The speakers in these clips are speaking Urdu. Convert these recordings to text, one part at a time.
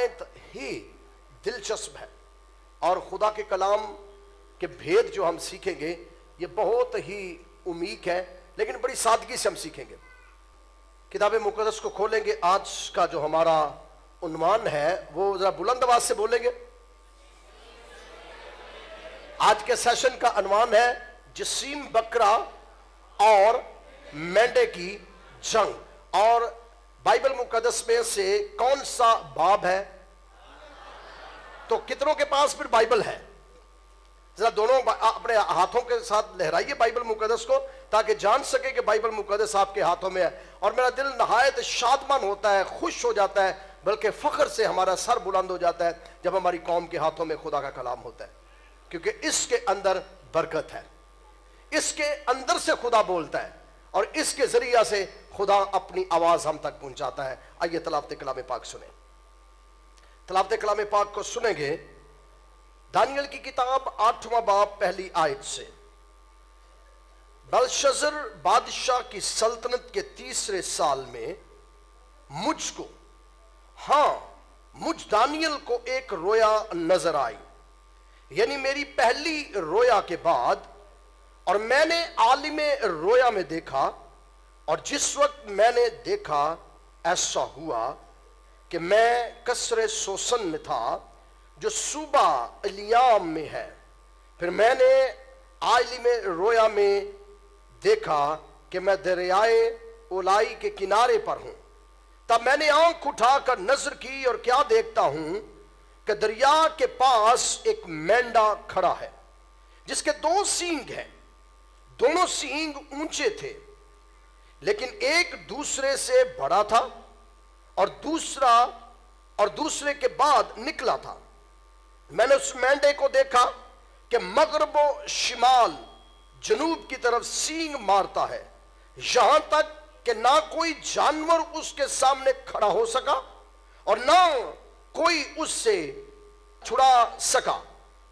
نہایت ہی دلچسپ ہے، اور خدا کے کلام کے بھید جو ہم سیکھیں گے یہ بہت ہی عمیق ہے، لیکن بڑی سادگی سے ہم سیکھیں گے۔ کتاب مقدس کو کھولیں گے۔ آج کا جو ہمارا عنوان ہے وہ ذرا بلند آواز سے بولیں گے۔ آج کے سیشن کا عنوان ہے جسیم بکرا اور مینڈے کی جنگ۔ اور بائبل مقدس میں سے کون سا باب ہے؟ تو کتنوں کے پاس پھر بائبل ہے؟ ذرا دونوں اپنے ہاتھوں کے ساتھ لہرائیے بائبل مقدس کو، تاکہ جان سکے کہ بائبل مقدس آپ کے ہاتھوں میں ہے۔ اور میرا دل نہایت شادمان ہوتا ہے، خوش ہو جاتا ہے، بلکہ فخر سے ہمارا سر بلند ہو جاتا ہے جب ہماری قوم کے ہاتھوں میں خدا کا کلام ہوتا ہے، کیونکہ اس کے اندر برکت ہے، اس کے اندر سے خدا بولتا ہے، اور اس کے ذریعہ سے خدا اپنی آواز ہم تک پہنچاتا ہے۔ آئیے تلاوت کلام پاک سنیں۔ تلاوت کلام پاک کو سنیں گے دانیل کی کتاب 8واں باب پہلی آیت سے۔ بلشزر بادشاہ کی سلطنت کے 3 سال میں مجھ کو، مجھ دانیل کو ایک رویا نظر آئی، یعنی میری پہلی رویا کے بعد، اور میں نے عالم رویا میں دیکھا، اور جس وقت میں نے دیکھا ایسا ہوا کہ میں قصر سوسن میں تھا جو صوبہ الیام میں ہے۔ پھر میں نے عالم رویا میں دیکھا کہ میں دریائے اولائی کے کنارے پر ہوں۔ تب میں نے آنکھ اٹھا کر نظر کی، اور کیا دیکھتا ہوں کہ دریا کے پاس ایک مینڈا کھڑا ہے جس کے 2 سینگ ہیں، دونوں سینگ اونچے تھے، لیکن ایک دوسرے سے بڑا تھا، اور دوسرے کے بعد نکلا تھا۔ میں نے اس مینڈے کو دیکھا کہ مغرب و شمال جنوب کی طرف سینگ مارتا ہے، یہاں تک کہ نہ کوئی جانور اس کے سامنے کھڑا ہو سکا اور نہ کوئی اس سے چھڑا سکا،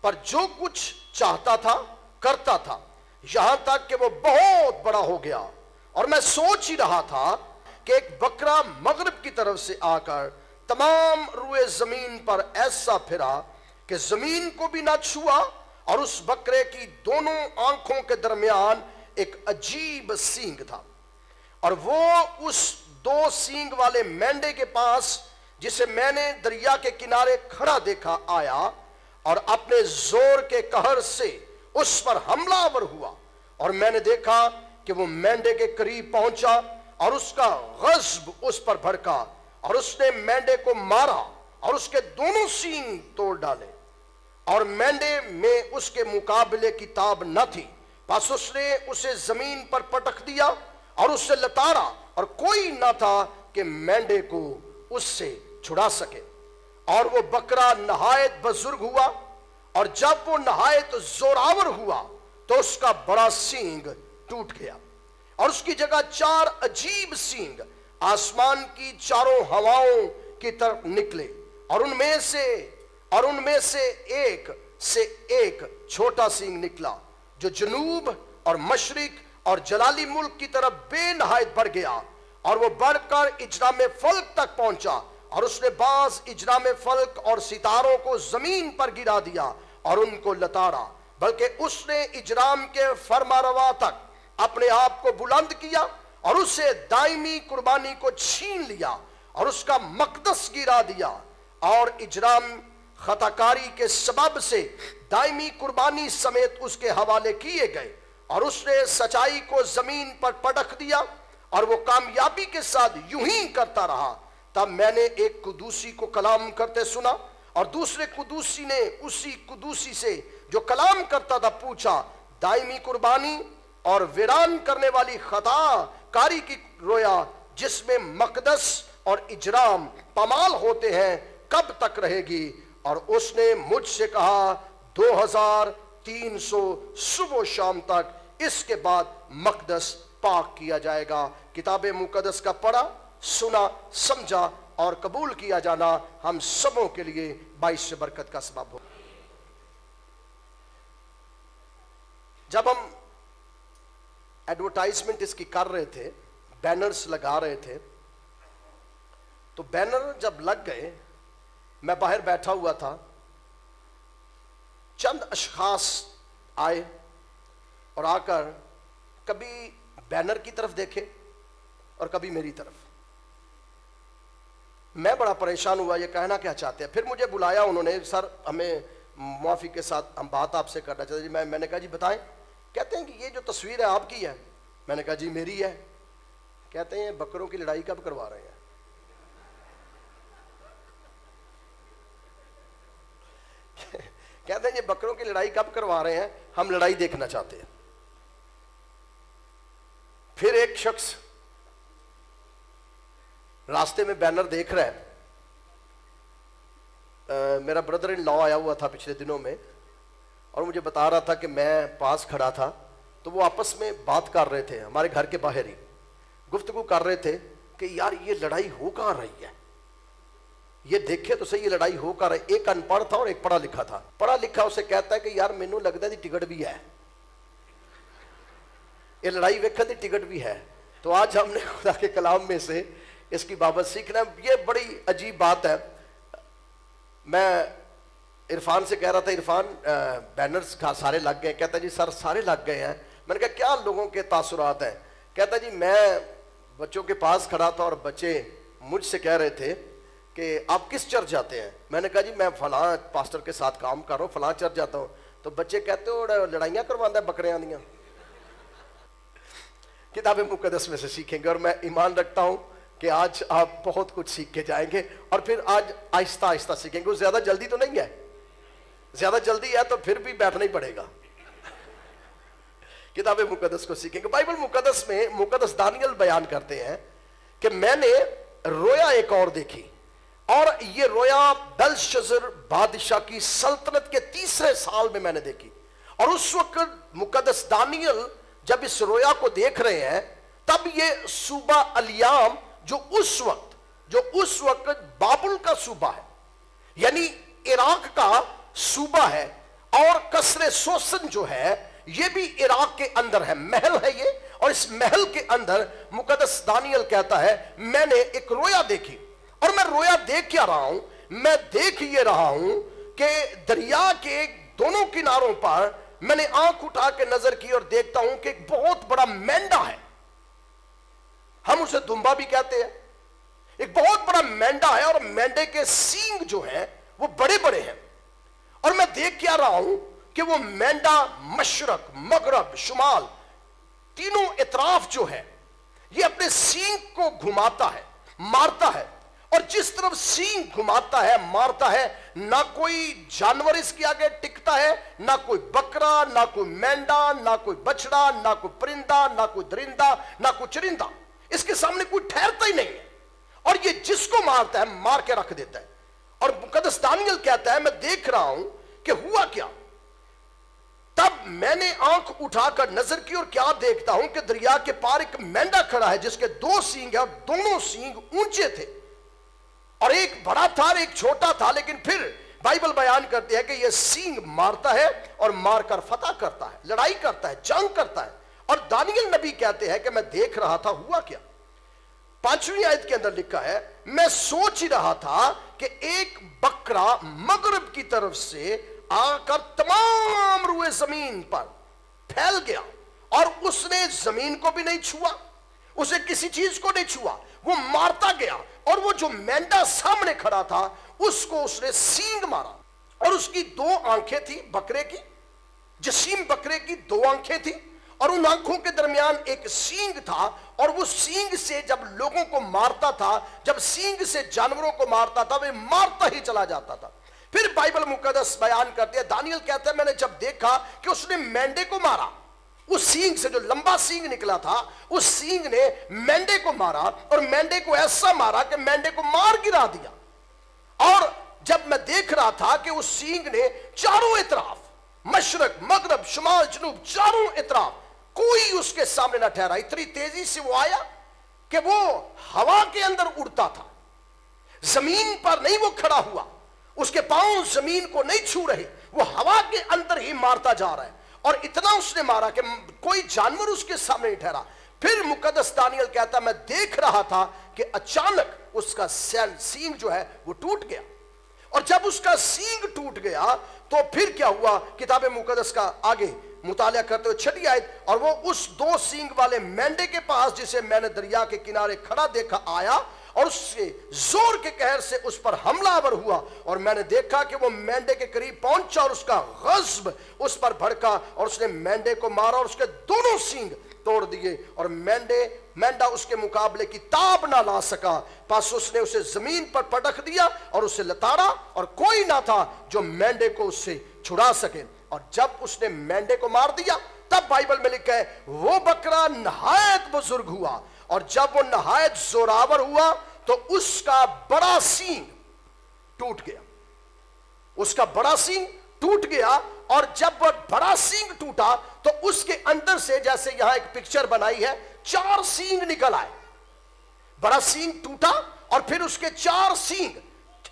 پر جو کچھ چاہتا تھا کرتا تھا، یہاں تک کہ وہ بہت بڑا ہو گیا۔ اور میں سوچ ہی رہا تھا کہ ایک بکرا مغرب کی طرف سے آ کر تمام روئے زمین پر ایسا پھرا کہ زمین کو بھی نہ چھوا، اور اس بکرے کی دونوں آنکھوں کے درمیان ایک عجیب سینگ تھا، اور وہ اس 2 سینگ والے مینڈے کے پاس جسے میں نے دریا کے کنارے کھڑا دیکھا آیا، اور اپنے زور کے قہر سے اس پر حملہ آور ہوا، اور میں نے دیکھا کہ وہ مینڈے کے قریب پہنچا، اور اس کا غضب اس پر بھڑکا، اور اس نے مینڈے کو مارا اور اس کے دونوں سینگ توڑ ڈالے، اور مینڈے میں اس کے مقابلے کی تاب نہ تھی۔ پس اس نے اسے زمین پر پٹک دیا اور اس سے لتاڑا، اور کوئی نہ تھا کہ مینڈے کو اس سے چھڑا سکے۔ اور وہ بکرا نہایت بزرگ ہوا، اور جب وہ نہایت زوراور ہوا تو اس کا بڑا سینگ ٹوٹ گیا، اور اس کی جگہ 4 عجیب سینگ آسمان کی چاروں ہواؤں کی طرف نکلے، اور ان میں سے ایک چھوٹا سینگ نکلا جو جنوب اور مشرق اور جلالی ملک کی طرف بے نہایت بڑھ گیا، اور وہ بڑھ کر اجرام فلک تک پہنچا، اور اس نے بعض اجرام فلک اور ستاروں کو زمین پر گرا دیا اور ان کو لتاڑا، بلکہ اس نے اجرام کے فرما روا تک اپنے آپ کو بلند کیا، اور اسے دائمی قربانی کو چھین لیا اور اس کا مقدس گرا دیا، اور اجرام خطاکاری کے سبب سے دائمی قربانی سمیت اس کے حوالے کیے گئے، اور اس نے سچائی کو زمین پر پٹک دیا، اور وہ کامیابی کے ساتھ یوں ہی کرتا رہا۔ تب میں نے ایک قدوسی کو کلام کرتے سنا، اور دوسرے قدوسی نے اسی قدوسی سے جو کلام کرتا تھا پوچھا، دائمی قربانی اور ویران کرنے والی خطا کاری کی رویا جس میں مقدس اور اجرام پامال ہوتے ہیں کب تک رہے گی؟ اور اس نے مجھ سے کہا 2300 صبح و شام تک، اس کے بعد مقدس پاک کیا جائے گا۔ کتاب مقدس کا پڑھا، سنا، سمجھا اور قبول کیا جانا ہم سبوں کے لیے باعث برکت کا سبب ہو۔ جب ہم ایڈورٹائزمنٹ اس کی کر رہے تھے، بینرز لگا رہے تھے، تو بینر جب لگ گئے میں باہر بیٹھا ہوا تھا، چند اشخاص آئے اور آ کر کبھی بینر کی طرف دیکھے اور کبھی میری طرف۔ میں بڑا پریشان ہوا، یہ کہنا کیا چاہتے ہیں۔ پھر مجھے بلایا انہوں نے، سر ہمیں معافی کے ساتھ ہم بات آپ سے کرنا چاہتے ہیں۔ میں نے کہا جی بتائیں۔ کہتے ہیں کہ یہ جو تصویر ہے آپ کی ہے؟ میں نے کہا جی میری ہے۔ کہتے ہیں بکروں کی لڑائی کب کروا رہے ہیں؟ کہتے ہیں یہ بکروں کی لڑائی کب کروا رہے ہیں؟ ہم لڑائی دیکھنا چاہتے ہیں۔ پھر ایک شخص راستے میں بینر دیکھ رہا ہے، میرا بردر ان لا آیا ہوا تھا پچھلے دنوں میں، اور مجھے بتا رہا تھا کہ میں پاس کھڑا تھا تو وہ آپس میں بات کر رہے تھے، ہمارے گھر کے باہر ہی گفتگو کر رہے تھے کہ یار یہ لڑائی ہو کہاں رہی ہے، یہ دیکھے تو صحیح یہ لڑائی ہو کہاں رہی۔ ایک ان پڑھ تھا اور ایک پڑھا لکھا تھا۔ پڑھا لکھا اسے کہتا ہے کہ یار مینوں لگتا ہے ٹکٹ بھی ہے، یہ لڑائی ویکھن دی ٹکٹ بھی ہے۔ تو آج ہم نے خدا کے کلام میں سے اس کی بابت سیکھنا ہے۔ یہ بڑی عجیب بات ہے۔ میں عرفان سے کہہ رہا تھا، عرفان بینرز سارے لگ گئے؟ کہتا جی سر سارے لگ گئے ہیں۔ میں نے کہا کیا لوگوں کے تاثرات ہیں؟ کہتا جی میں بچوں کے پاس کھڑا تھا اور بچے مجھ سے کہہ رہے تھے کہ آپ کس چرچ جاتے ہیں؟ میں نے کہا جی میں فلاں پاسٹر کے ساتھ کام کر رہا ہوں، فلاں چرچ جاتا ہوں۔ تو بچے کہتے ہو لڑائیاں کروانا ہے بکریاں دیاں۔ کتاب مقدس میں سے سیکھیں گے، اور میں ایمان رکھتا ہوں کہ آج آپ بہت کچھ سیکھ کے جائیں گے، اور پھر آج آہستہ آہستہ سیکھیں گے۔ زیادہ جلدی تو نہیں ہے، زیادہ جلدی ہے تو پھر بھی بیٹھنا ہی پڑے گا۔ کتاب مقدس کو سیکھیں گے۔ بائبل مقدس میں مقدس دانیل بیان کرتے ہیں کہ میں نے رویا ایک اور دیکھی، اور یہ رویا بیلشزر بادشاہ کی سلطنت کے 3 سال میں نے دیکھی۔ اور اس وقت مقدس دانیل جب اس رویا کو دیکھ رہے ہیں تب یہ صوبہ الیام جو اس وقت بابل کا صوبہ ہے، یعنی عراق کا صوبہ ہے، اور قصر سوسن جو ہے یہ بھی عراق کے اندر ہے، محل ہے یہ، اور اس محل کے اندر مقدس دانیل کہتا ہے میں نے ایک رویا دیکھی۔ اور میں رویا دیکھ کیا رہا ہوں؟ میں دیکھ یہ رہا ہوں کہ دریا کے دونوں کناروں پر میں نے آنکھ اٹھا کے نظر کی اور دیکھتا ہوں کہ ایک بہت بڑا مینڈا ہے، ہم اسے دمبا بھی کہتے ہیں۔ ایک بہت بڑا مینڈا ہے، اور مینڈے کے سینگ جو ہیں وہ بڑے بڑے ہیں۔ اور میں دیکھ کیا رہا ہوں کہ وہ مینڈا مشرق، مغرب، شمال تینوں اطراف جو ہے یہ اپنے سینگ کو گھماتا ہے، مارتا ہے، اور جس طرف سینگ گھماتا ہے مارتا ہے، نہ کوئی جانور اس کے آگے ٹکتا ہے، نہ کوئی بکرا، نہ کوئی مینڈا، نہ کوئی بچڑا، نہ کوئی پرندہ، نہ کوئی درندہ، نہ کوئی چرندہ، اس کے سامنے کوئی ٹھہرتا ہی نہیں ہے، اور یہ جس کو مارتا ہے مار کے رکھ دیتا ہے۔ اور مقدس دانیل کہتا ہے میں دیکھ رہا ہوں کہ ہوا کیا۔ تب میں نے آنکھ اٹھا کر نظر کی اور کیا دیکھتا ہوں کہ دریا کے پار ایک مینڈا کھڑا ہے جس کے 2 سینگ ہیں، اور دونوں سینگ اونچے تھے، اور ایک بڑا تھا اور ایک چھوٹا تھا، لیکن پھر بائبل بیان کرتی ہے کہ یہ سینگ مارتا ہے اور مار کر فتح کرتا ہے، لڑائی کرتا ہے، جنگ کرتا ہے۔ اور دانیل نبی کہتے ہیں کہ میں دیکھ رہا تھا ہوا کیا۔ 5ویں آیت کے اندر لکھا ہے میں سوچ ہی رہا تھا کہ ایک بکرا مغرب کی طرف سے آ کر تمام روئے زمین پر پھیل گیا، اور اس نے زمین کو بھی نہیں چھوا، اسے کسی چیز کو نہیں چھوا، وہ مارتا گیا، اور وہ جو مینڈا سامنے کھڑا تھا اس کو اس نے سینگ مارا، اور اس کی 2 آنکھیں تھی بکرے کی، جسیم بکرے کی 2 آنکھیں تھی، اور ان آنکھوں کے درمیان ایک سینگ تھا، اور وہ سینگ سے جب لوگوں کو مارتا تھا، جب سینگ سے جانوروں کو مارتا تھا وہ مارتا ہی چلا جاتا تھا۔ پھر بائبل مقدس بیان کرتے ہیں، دانیل کہتا ہے میں نے جب دیکھا کہ اس نے مینڈے کو مارا، اس سینگ سے جو لمبا سینگ نکلا تھا اس سینگ نے مینڈے کو مارا، اور مینڈے کو ایسا مارا کہ مینڈے کو مار گرا دیا۔ اور جب میں دیکھ رہا تھا کہ اس سینگ نے چاروں اطراف، مشرق، مغرب، شمال، جنوب، چاروں اطراف کوئی اس کے سامنے نہ ٹھہرا، اتنی تیزی سے وہ آیا کہ وہ ہوا کے اندر اڑتا تھا، زمین پر نہیں وہ کھڑا ہوا، اس کے پاؤں زمین کو نہیں چھو رہے، وہ ہوا کے اندر ہی مارتا جا رہا ہے، اور اتنا اس نے مارا کہ کوئی جانور اس کے سامنے نہیں ٹھہرا۔ پھر مقدس دانیل کہتا میں دیکھ رہا تھا کہ اچانک اس کا سینگ جو ہے وہ ٹوٹ گیا، اور جب اس کا سینگ ٹوٹ گیا تو پھر کیا ہوا؟ کتاب مقدس کا آگے مطالعہ کرتے ہوئے 6 آیت، اور وہ اس 2 سینگ والے مینڈے کے پاس جسے میں نے دریا کے کنارے کھڑا دیکھا آیا اور اس سے زور کے قہر سے اس پر حملہ آور ہوا، اور میں نے دیکھا کہ وہ مینڈے کے قریب پہنچا اور اس کا غضب اس پر بھڑکا اور اس نے مینڈے کو مارا اور اس کے دونوں سینگ توڑ دیے، اور مینڈا اس کے مقابلے کی تاب نہ لا سکا، پس اس نے اسے زمین پر پٹک دیا اور اسے لتاڑا، اور کوئی نہ تھا جو مینڈے کو اس سے چھڑا سکے۔ اور جب اس نے مینڈے کو مار دیا تب بائبل میں لکھا ہے وہ بکرا نہایت بزرگ ہوا، اور جب وہ نہایت زوراور ہوا تو اس کا بڑا سینگ ٹوٹ گیا، اس کا بڑا سینگ ٹوٹ گیا، اور جب وہ بڑا سینگ ٹوٹا تو اس کے اندر سے، جیسے یہاں ایک پکچر بنائی ہے، 4 سینگ نکل آئے۔ بڑا سینگ ٹوٹا اور پھر اس کے 4 سینگ،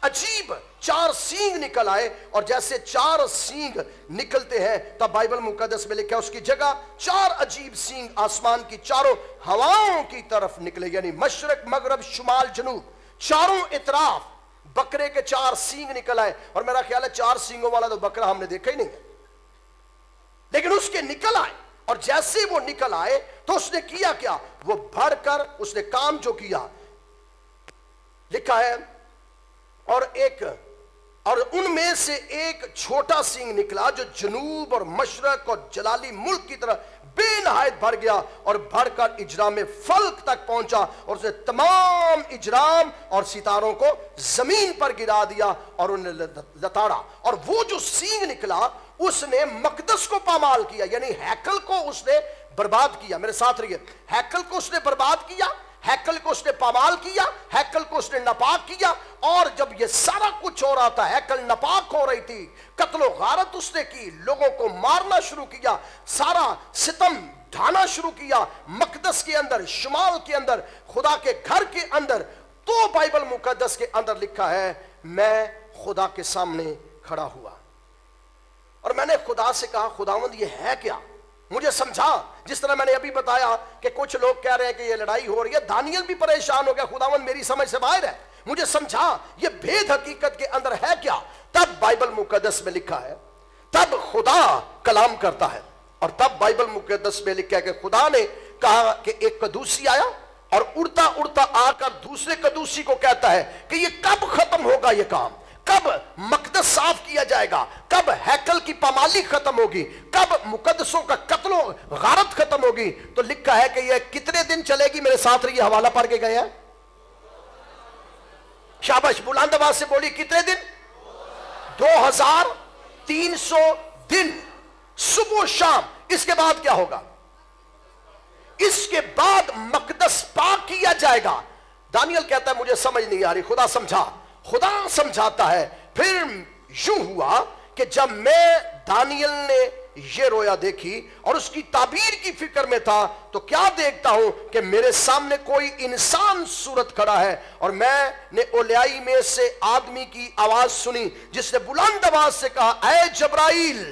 عجیب 4 سینگ نکل آئے، اور جیسے 4 سینگ نکلتے ہیں تب بائبل مقدس میں لکھا ہے اس کی جگہ 4 عجیب سینگ آسمان کی چاروں ہواؤں کی طرف نکلے، یعنی مشرق، مغرب، شمال، جنوب، چاروں اطراف بکرے کے 4 سینگ نکل آئے۔ اور میرا خیال ہے 4 سینگوں والا تو بکرا ہم نے دیکھا ہی نہیں ہے، لیکن اس کے نکل آئے، اور جیسے وہ نکل آئے تو اس نے کیا کیا؟ وہ بڑھ کر اس نے کام جو کیا لکھا ہے، اور ان میں سے ایک چھوٹا سینگ نکلا جو جنوب اور مشرق اور جلالی ملک کی طرح بے نہایت بھر گیا اور بڑھ کر اجرام فلک تک پہنچا، اور اس نے تمام اجرام اور ستاروں کو زمین پر گرا دیا اور انہیں لتاڑا۔ اور وہ جو سینگ نکلا اس نے مقدس کو پامال کیا، یعنی ہیکل کو اس نے برباد کیا۔ میرے ساتھ رہیے، ہیکل کو اس نے برباد کیا، ہیکل کو اس نے پامال کیا، ہیکل کو اس نے ناپاک کیا، اور جب یہ سارا کچھ ہو رہا تھا، ہیکل ناپاک ہو رہی تھی، قتل و غارت اس نے کی، لوگوں کو مارنا شروع کیا، سارا ستم ڈھانا شروع کیا مقدس کے اندر، شمال کے اندر، خدا کے گھر کے اندر، تو بائبل مقدس کے اندر لکھا ہے میں خدا کے سامنے کھڑا ہوا اور میں نے خدا سے کہا خداوند یہ ہے کیا؟ مجھے سمجھا۔ جس طرح میں نے ابھی بتایا کہ کچھ لوگ کہہ رہے ہیں کہ یہ لڑائی ہو رہی ہے، دانیل بھی پریشان ہو گیا، خداوند میری سمجھ سے باہر ہے، مجھے سمجھا یہ بھید حقیقت کے اندر ہے کیا؟ تب بائبل مقدس میں لکھا ہے، تب خدا کلام کرتا ہے، اور تب بائبل مقدس میں لکھا ہے کہ خدا نے کہا کہ ایک قدوسی آیا اور اڑتا اڑتا آ کر دوسرے قدوسی کو کہتا ہے کہ یہ کب ختم ہوگا، یہ کام کب مقدس صاف کیا جائے گا، کب ہیکل کی پامالی ختم ہوگی، کب مقدسوں کا قتل و غارت ختم ہوگی؟ تو لکھا ہے کہ یہ کتنے دن چلے گی؟ میرے ساتھ رہیے، حوالہ پڑھ کے گئے ہیں، شاباش، بلند آواز سے بولی، کتنے دن؟ 2300 دن، صبح و شام۔ اس کے بعد کیا ہوگا؟ اس کے بعد مقدس پاک کیا جائے گا۔ دانیل کہتا ہے مجھے سمجھ نہیں آ رہی، خدا سمجھا، خدا سمجھاتا ہے۔ پھر یوں ہوا کہ جب میں دانیل نے یہ رویا دیکھی اور اس کی تعبیر کی فکر میں تھا تو کیا دیکھتا ہوں کہ میرے سامنے کوئی انسان صورت کھڑا ہے، اور میں نے اولیائی میں سے آدمی کی آواز سنی جس نے بلند آواز سے کہا اے جبرائیل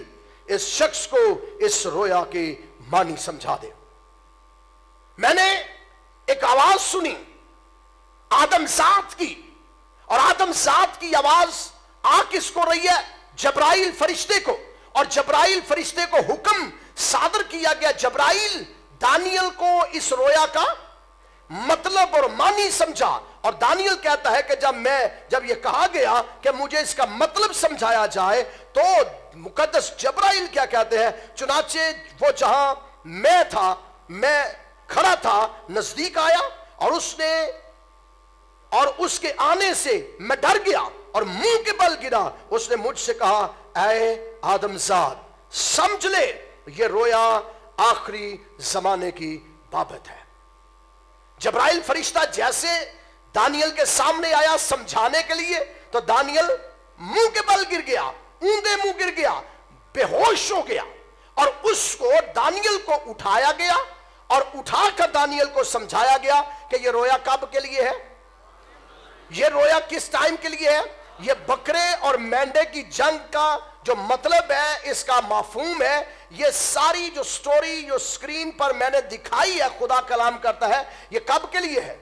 اس شخص کو اس رویا کے معنی سمجھا دے۔ میں نے ایک آواز سنی آدم ذات کی، اور آدم ذات کی آواز آ کس کو رہی ہے؟ جبرائیل فرشتے کو، اور جبرائیل فرشتے کو حکم صادر کیا گیا، جبرائیل دانیل کو اس رویا کا مطلب اور معنی سمجھا۔ اور دانیل کہتا ہے کہ جب یہ کہا گیا کہ مجھے اس کا مطلب سمجھایا جائے تو مقدس جبرائیل کیا کہتے ہیں؟ چنانچہ وہ جہاں میں تھا، میں کھڑا تھا، نزدیک آیا اور اس کے آنے سے میں ڈر گیا اور منہ کے بل گرا۔ اس نے مجھ سے کہا اے آدم زاد سمجھ لے یہ رویا آخری زمانے کی بابت ہے۔ جبرائیل فرشتہ جیسے دانیل کے سامنے آیا سمجھانے کے لیے تو دانیل منہ کے بل گر گیا، اوندے منہ گر گیا، بے ہوش ہو گیا، اور اس کو دانیل کو اٹھایا گیا اور اٹھا کر دانیل کو سمجھایا گیا کہ یہ رویا کب کے لیے ہے، یہ رویا کس ٹائم کے لیے ہے۔ یہ بکرے اور مینڈے کی جنگ کا جو مطلب ہے، اس کا مفہوم ہے، یہ ساری جو سٹوری جو سکرین پر میں نے دکھائی ہے، خدا کلام کرتا ہے، یہ کب کے لیے ہے؟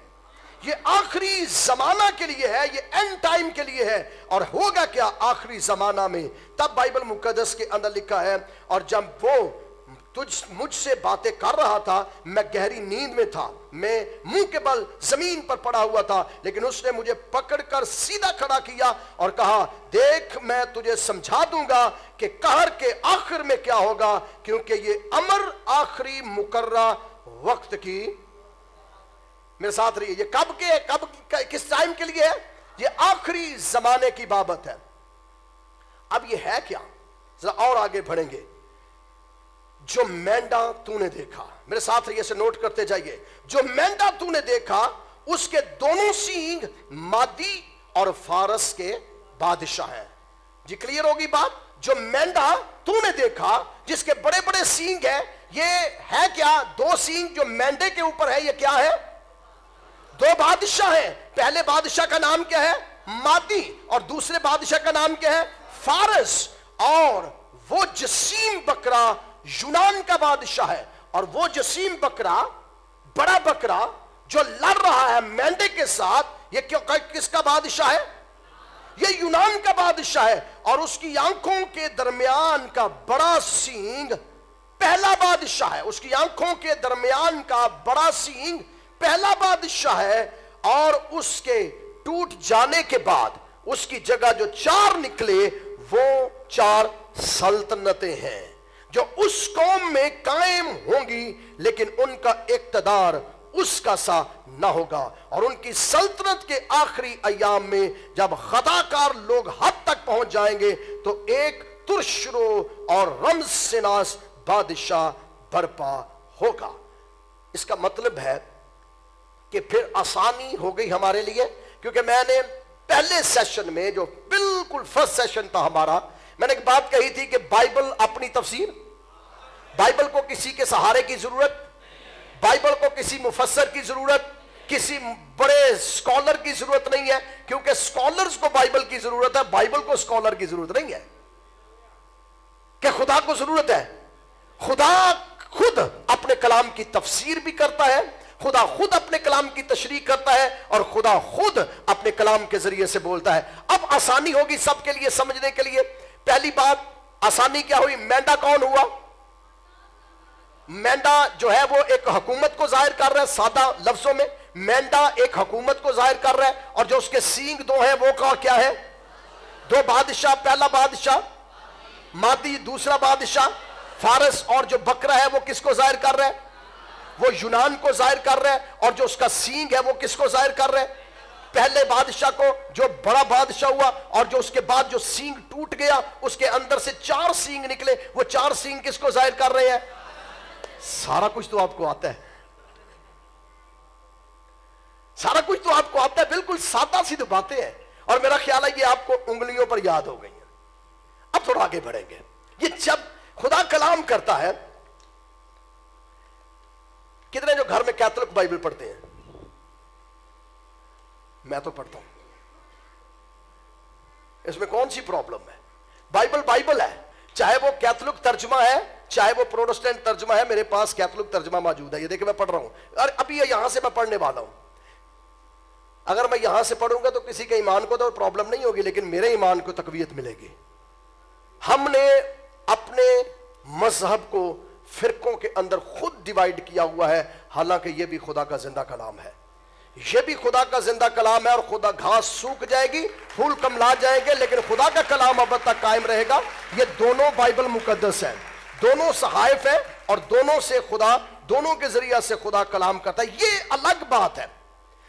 یہ آخری زمانہ کے لیے ہے, یہ اینڈ ٹائم کے لیے ہے. اور ہوگا کیا آخری زمانہ میں؟ تب بائبل مقدس کے اندر لکھا ہے, اور جب وہ مجھ سے باتیں کر رہا تھا, میں گہری نیند میں تھا, میں منہ کے بل زمین پر پڑا ہوا تھا, لیکن اس نے مجھے پکڑ کر سیدھا کھڑا کیا اور کہا, دیکھ میں تجھے سمجھا دوں گا کہ قہر کے آخر میں کیا ہوگا, کیونکہ یہ امر آخری مقررہ وقت کی. میرے ساتھ رہیے, یہ کب کے, کس ٹائم کے لیے ہے؟ یہ آخری زمانے کی بابت ہے. اب یہ ہے کیا؟ ذرا اور آگے بڑھیں گے. جو مینڈا تو نے دیکھا, میرے ساتھ رہیے, اسے نوٹ کرتے جائیے. جو مینڈا تو نے دیکھا اس کے دونوں سینگ مادی اور فارس کے بادشاہ ہیں. جی کلیئر ہوگی بات؟ جو مینڈا تو نے دیکھا جس کے بڑے بڑے سینگ ہیں, یہ ہے کیا؟ دو سینگ جو مینڈے کے اوپر ہے, یہ کیا ہے؟ دو بادشاہ ہیں. پہلے بادشاہ کا نام کیا ہے؟ مادی, اور دوسرے بادشاہ کا نام کیا ہے؟ فارس. اور وہ جسیم بکرا یونان کا بادشاہ ہے, اور وہ جسیم بکرا, بڑا بکرا جو لڑ رہا ہے مینڈے کے ساتھ, یہ کس کا بادشاہ ہے؟ یہ یونان کا بادشاہ ہے. اور اس کی آنکھوں کے درمیان کا بڑا سینگ پہلا بادشاہ ہے. اس کی آنکھوں کے درمیان کا بڑا سینگ پہلا بادشاہ ہے. اور اس کے ٹوٹ جانے کے بعد اس کی جگہ جو چار نکلے وہ چار سلطنتیں ہیں جو اس قوم میں قائم ہوں گی, لیکن ان کا اقتدار اس کا سا نہ ہوگا. اور ان کی سلطنت کے آخری ایام میں جب خطاکار لوگ حد تک پہنچ جائیں گے تو ایک ترش رو اور رمز شناس بادشاہ برپا ہوگا. اس کا مطلب ہے کہ پھر آسانی ہو گئی ہمارے لیے, کیونکہ میں نے پہلے سیشن میں, جو بالکل فرسٹ سیشن تھا ہمارا, میں نے ایک بات کہی تھی کہ بائبل اپنی تفسیر, بائبل کو کسی کے سہارے کی ضرورت, بائبل کو کسی مفسر کی ضرورت, کسی بڑے اسکالر کی ضرورت نہیں ہے, کیونکہ اسکالرز کو بائبل کی ضرورت ہے, بائبل کو اسکالر کی ضرورت نہیں ہے. کہ خدا کو ضرورت ہے؟ خدا خود اپنے کلام کی تفسیر بھی کرتا ہے, خدا خود اپنے کلام کی تشریح کرتا ہے, اور خدا خود اپنے کلام کے ذریعے سے بولتا ہے. اب آسانی ہوگی سب کے لیے سمجھنے کے لیے. پہلی بات آسانی کیا ہوئی؟ مینڈا کون ہوا؟ مینڈا جو ہے وہ ایک حکومت کو ظاہر کر رہا ہے. سادہ لفظوں میں مینڈا ایک حکومت کو ظاہر کر رہا ہے, اور جو اس کے سینگ دو ہیں وہ کیا ہے؟ دو بادشاہ. پہلا بادشاہ مادی, دوسرا بادشاہ فارس. اور جو بکرا ہے وہ کس کو ظاہر کر رہا ہے؟ وہ یونان کو ظاہر کر رہا ہے. اور جو اس کا سینگ ہے وہ کس کو ظاہر کر رہا ہے؟ پہلے بادشاہ کو, جو بڑا بادشاہ ہوا. اور جو اس کے بعد جو سینگ ٹوٹ گیا, اس کے اندر سے چار سینگ نکلے, وہ چار سینگ کس کو ظاہر کر رہے ہیں؟ سارا کچھ تو آپ کو آتا ہے, سارا کچھ تو آپ کو آتا ہے. بالکل سادہ سی تو باتیں ہیں, اور میرا خیال ہے یہ آپ کو انگلیوں پر یاد ہو گئی ہیں. اب تھوڑا آگے بڑھیں گے. یہ جب خدا کلام کرتا ہے, کتنے جو گھر میں کیتھولک بائبل پڑھتے ہیں؟ میں تو پڑھتا ہوں. اس میں کون سی پرابلم ہے؟ بائبل بائبل ہے, چاہے وہ کیتھولک ترجمہ ہے چاہے وہ پروٹسٹنٹ ترجمہ ہے. میرے پاس کیتھولک ترجمہ موجود ہے, یہ دیکھیں میں پڑھ رہا ہوں, اور ابھی یہاں سے میں پڑھنے والا ہوں. اگر میں یہاں سے پڑھوں گا تو کسی کے ایمان کو تو پرابلم نہیں ہوگی, لیکن میرے ایمان کو تقویت ملے گی. ہم نے اپنے مذہب کو فرقوں کے اندر خود ڈیوائیڈ کیا ہوا ہے, حالانکہ یہ بھی خدا کا زندہ کلام ہے. یہ بھی خدا کا زندہ کلام ہے, اور خدا گھاس سوکھ جائے گی, پھول کملا جائیں گے, لیکن خدا کا کلام اب تک قائم رہے گا. یہ دونوں بائبل مقدس ہیں, دونوں صحائف ہیں, اور دونوں سے خدا, دونوں کے ذریعہ سے خدا کلام کرتا ہے. یہ الگ بات ہے,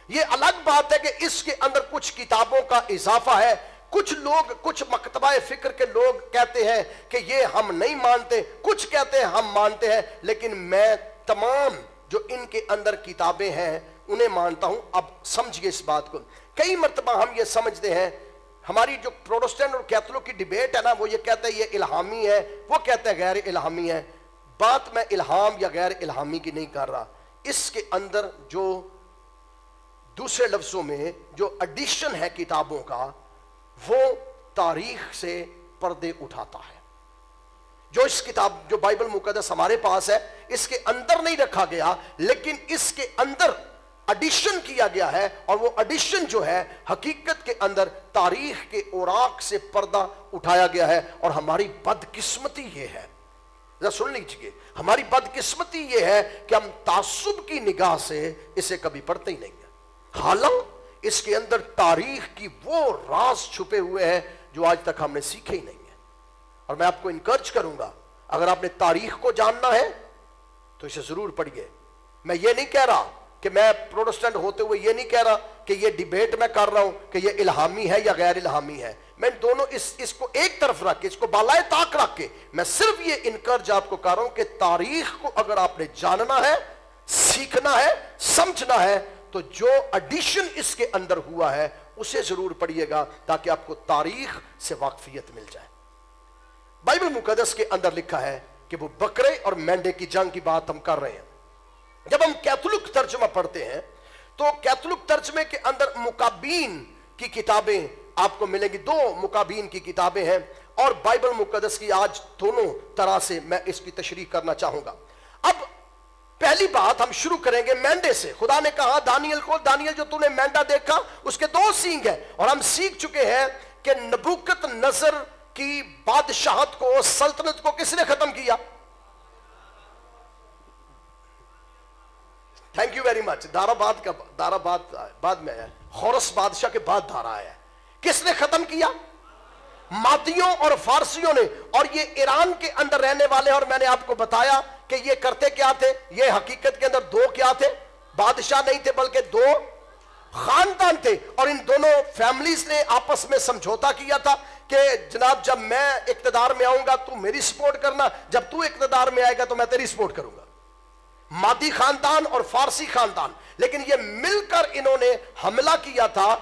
یہ الگ بات ہے کہ اس کے اندر کچھ کتابوں کا اضافہ ہے. کچھ لوگ, کچھ مکتبہ فکر کے لوگ کہتے ہیں کہ یہ ہم نہیں مانتے, کچھ کہتے ہیں ہم مانتے ہیں, لیکن میں تمام جو ان کے اندر کتابیں ہیں انہیں مانتا ہوں. اب سمجھئے اس بات کو. کئی مرتبہ ہم یہ سمجھتے ہیں, ہماری جو پروٹسٹنٹ اور کیتھولک کی ڈیبیٹ ہے نا, وہ یہ کہتا ہے یہ الہامی ہے, وہ کہتا ہے غیر الہامی ہے. بات میں الہام یا غیر الہامی کی نہیں کر رہا, اس کے اندر جو دوسرے لفظوں میں جو ایڈیشن ہے کتابوں کا, وہ تاریخ سے پردے اٹھاتا ہے. جو اس کتاب, جو بائبل مقدس ہمارے پاس ہے, اس کے اندر نہیں رکھا گیا, لیکن اس کے اندر ایڈیشن کیا گیا ہے، اور وہ ایڈیشن جو ہے حقیقت کے اندر تاریخ کے اوراق سے پردہ اٹھایا گیا ہے. اور ہماری بدقسمتی یہ ہے، ذرا سن لیجیے، ہماری بدقسمتی یہ ہے کہ ہم تعصب کی نگاہ سے اسے کبھی پڑھتے ہی نہیں ہیں، حالانکہ اس کے اندر تاریخ کی وہ راز چھپے ہوئے ہیں جو آج تک ہم نے سیکھے ہی نہیں ہیں. اور میں آپ کو انکرج کروں گا، اگر آپ نے تاریخ کو جاننا ہے تو اسے ضرور پڑھیے. میں یہ نہیں کہہ رہا کہ میں پروٹسٹنٹ ہوتے ہوئے یہ نہیں کہہ رہا کہ یہ ڈیبیٹ میں کر رہا ہوں کہ یہ الہامی ہے یا غیر الہامی ہے. میں دونوں اس کو ایک طرف رکھ کے، اس کو بالائے طاق رکھ کے، میں صرف یہ انکرج آپ کو کر رہا ہوں کہ تاریخ کو اگر آپ نے جاننا ہے، سیکھنا ہے، سمجھنا ہے، تو جو ایڈیشن اس کے اندر ہوا ہے اسے ضرور پڑھیے گا تاکہ آپ کو تاریخ سے واقفیت مل جائے. بائبل مقدس کے اندر لکھا ہے کہ وہ بکرے اور مینڈے کی جنگ کی بات ہم کر رہے ہیں. جب ہم کیتھولک ترجمہ پڑھتے ہیں تو کیتھولک ترجمے کے اندر مکابین کی کتابیں آپ کو ملیں گی. 2 مکابین کی کتابیں ہیں، اور بائبل مقدس کی آج دونوں طرح سے میں اس کی تشریح کرنا چاہوں گا. اب پہلی بات ہم شروع کریں گے مینڈے سے. خدا نے کہا دانیل کو، دانیل جو تو نے مینڈا دیکھا اس کے 2 سینگ ہیں. اور ہم سیکھ چکے ہیں کہ نبوکت نظر کی بادشاہت کو، سلطنت کو کس نے ختم کیا؟ Thank you very much. دارا بعد میں ہے، خورس بادشاہ کے بعد دارا آیا ہے. کس نے ختم کیا؟ مادیوں اور فارسیوں نے. اور یہ ایران کے اندر رہنے والے، اور میں نے آپ کو بتایا کہ یہ کرتے کیا تھے. یہ حقیقت کے اندر 2 کیا تھے؟ بادشاہ نہیں تھے بلکہ 2 خاندان تھے. اور ان دونوں فیملیز نے آپس میں سمجھوتا کیا تھا کہ جناب جب میں اقتدار میں آؤں گا تو میری سپورٹ کرنا، جب تو اقتدار میں آئے گا تو میں تیری سپورٹ کروں گا. مادی خاندان اور فارسی خاندان. لیکن یہ مل کر انہوں نے حملہ کیا تھا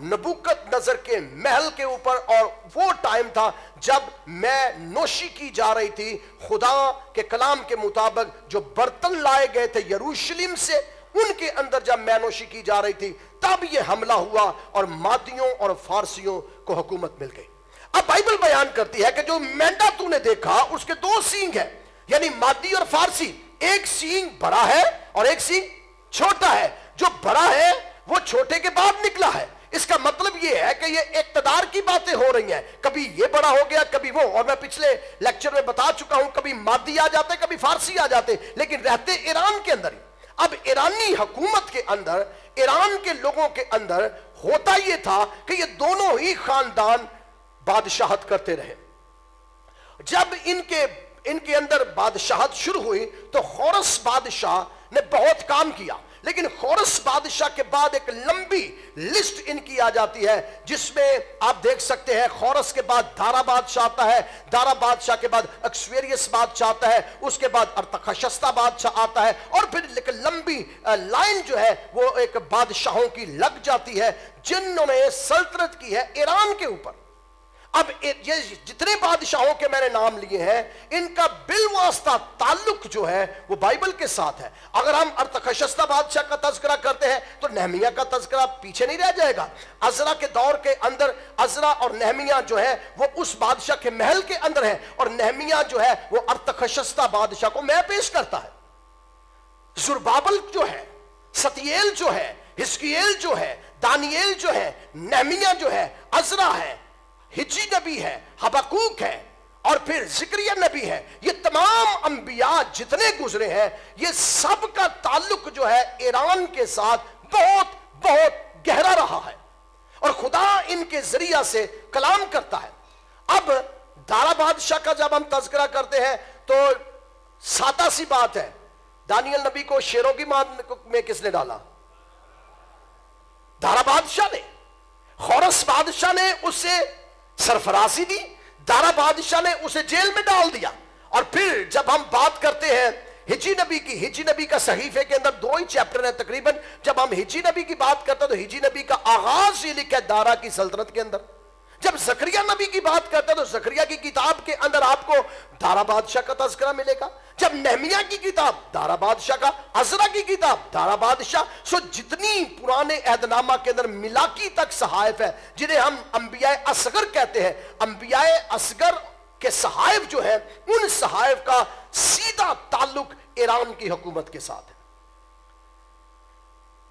نبوکت نظر کے محل کے اوپر. اور وہ ٹائم تھا جب میں نوشی کی جا رہی تھی خدا کے کلام کے مطابق. جو برتن لائے گئے تھے یروشلم سے، ان کے اندر جب میں نوشی کی جا رہی تھی تب یہ حملہ ہوا اور مادیوں اور فارسیوں کو حکومت مل گئی. اب بائبل بیان کرتی ہے کہ جو مینڈا تو نے دیکھا اس کے 2 سینگ ہیں، یعنی مادی اور فارسی. ایک سینگ بڑا ہے اور ایک سینگ چھوٹا ہے. جو بڑا ہے وہ چھوٹے کے بعد نکلا ہے. اس کا مطلب یہ ہے کہ یہ اقتدار کی باتیں ہو رہی ہیں، کبھی یہ بڑا ہو گیا کبھی وہ. اور میں پچھلے لیکچر میں بتا چکا ہوں کبھی مادی آ جاتے کبھی فارسی آ جاتے، لیکن رہتے ایران کے اندر ہی. اب ایرانی حکومت کے اندر، ایران کے لوگوں کے اندر ہوتا یہ تھا کہ یہ دونوں ہی خاندان بادشاہت کرتے رہے. جب ان کے اندر بادشاہت شروع ہوئی تو خورس بادشاہ نے بہت کام کیا. لیکن خورس بادشاہ کے بعد ایک لمبی لسٹ ان کی آ جاتی ہے جس میں آپ دیکھ سکتے ہیں خورس کے بعد دارا بادشاہ آتا ہے، دارا بادشاہ کے بعد اکسویریس بادشاہ آتا ہے، اس کے بعد ارتخشستہ بادشاہ آتا ہے، اور پھر ایک لمبی لائن جو ہے وہ ایک بادشاہوں کی لگ جاتی ہے جنہوں نے سلطنت کی ہے ایران کے اوپر. اب یہ جتنے بادشاہوں کے میں نے نام لیے ہیں ان کا بالواسطہ تعلق جو ہے وہ بائبل کے ساتھ ہے. اگر ہم ارتخشستہ بادشاہ کا تذکرہ کرتے ہیں تو نہمیہ کا تذکرہ پیچھے نہیں رہ جائے گا. عزرا کے دور کے اندر عزرا اور نہمیہ جو ہے وہ اس بادشاہ کے محل کے اندر ہے، اور نہمیہ جو ہے وہ ارتخشستہ بادشاہ کو میں پیش کرتا ہے. زربابل جو ہے، ستییل جو ہے، حزقییل جو ہے، دانییل جو ہے، نہمیہ جو ہے، عزرا ہے، ہجی نبی ہے، حبقوق ہے، اور پھر زکریا نبی ہے. یہ تمام انبیاء جتنے گزرے ہیں یہ سب کا تعلق جو ہے ایران کے ساتھ بہت بہت گہرا رہا ہے، اور خدا ان کے ذریعہ سے کلام کرتا ہے. اب دارا بادشاہ کا جب ہم تذکرہ کرتے ہیں تو سادہ سی بات ہے، دانیل نبی کو شیروں کی مان میں کس نے ڈالا؟ دارا بادشاہ نے. خورس بادشاہ نے اسے سرفرازی دی، دارا بادشاہ نے اسے جیل میں ڈال دیا. اور پھر جب ہم بات کرتے ہیں ہجی نبی کی، ہجی نبی کا صحیفے کے اندر 2 ہی چیپٹر ہیں تقریباً. جب ہم ہجی نبی کی بات کرتے ہیں تو ہجی نبی کا آغاز یہ لکھا ہے دارا کی سلطنت کے اندر. جب زکریا نبی کی بات کرتے ہیں تو زکریا کی کتاب کے اندر آپ کو دارا بادشاہ کا تذکرہ ملے گا. جب نہمیہ کی کتاب دارا بادشاہ کا، عزرا کی کتاب دارا بادشاہ. سو جتنی پرانے عہد نامہ کے اندر ملاکی تک صحائف ہے جنہیں ہم انبیاء اصغر کہتے ہیں، انبیاء اصغر کے صحائف جو ہیں ان صحائف کا سیدھا تعلق ایران کی حکومت کے ساتھ ہے.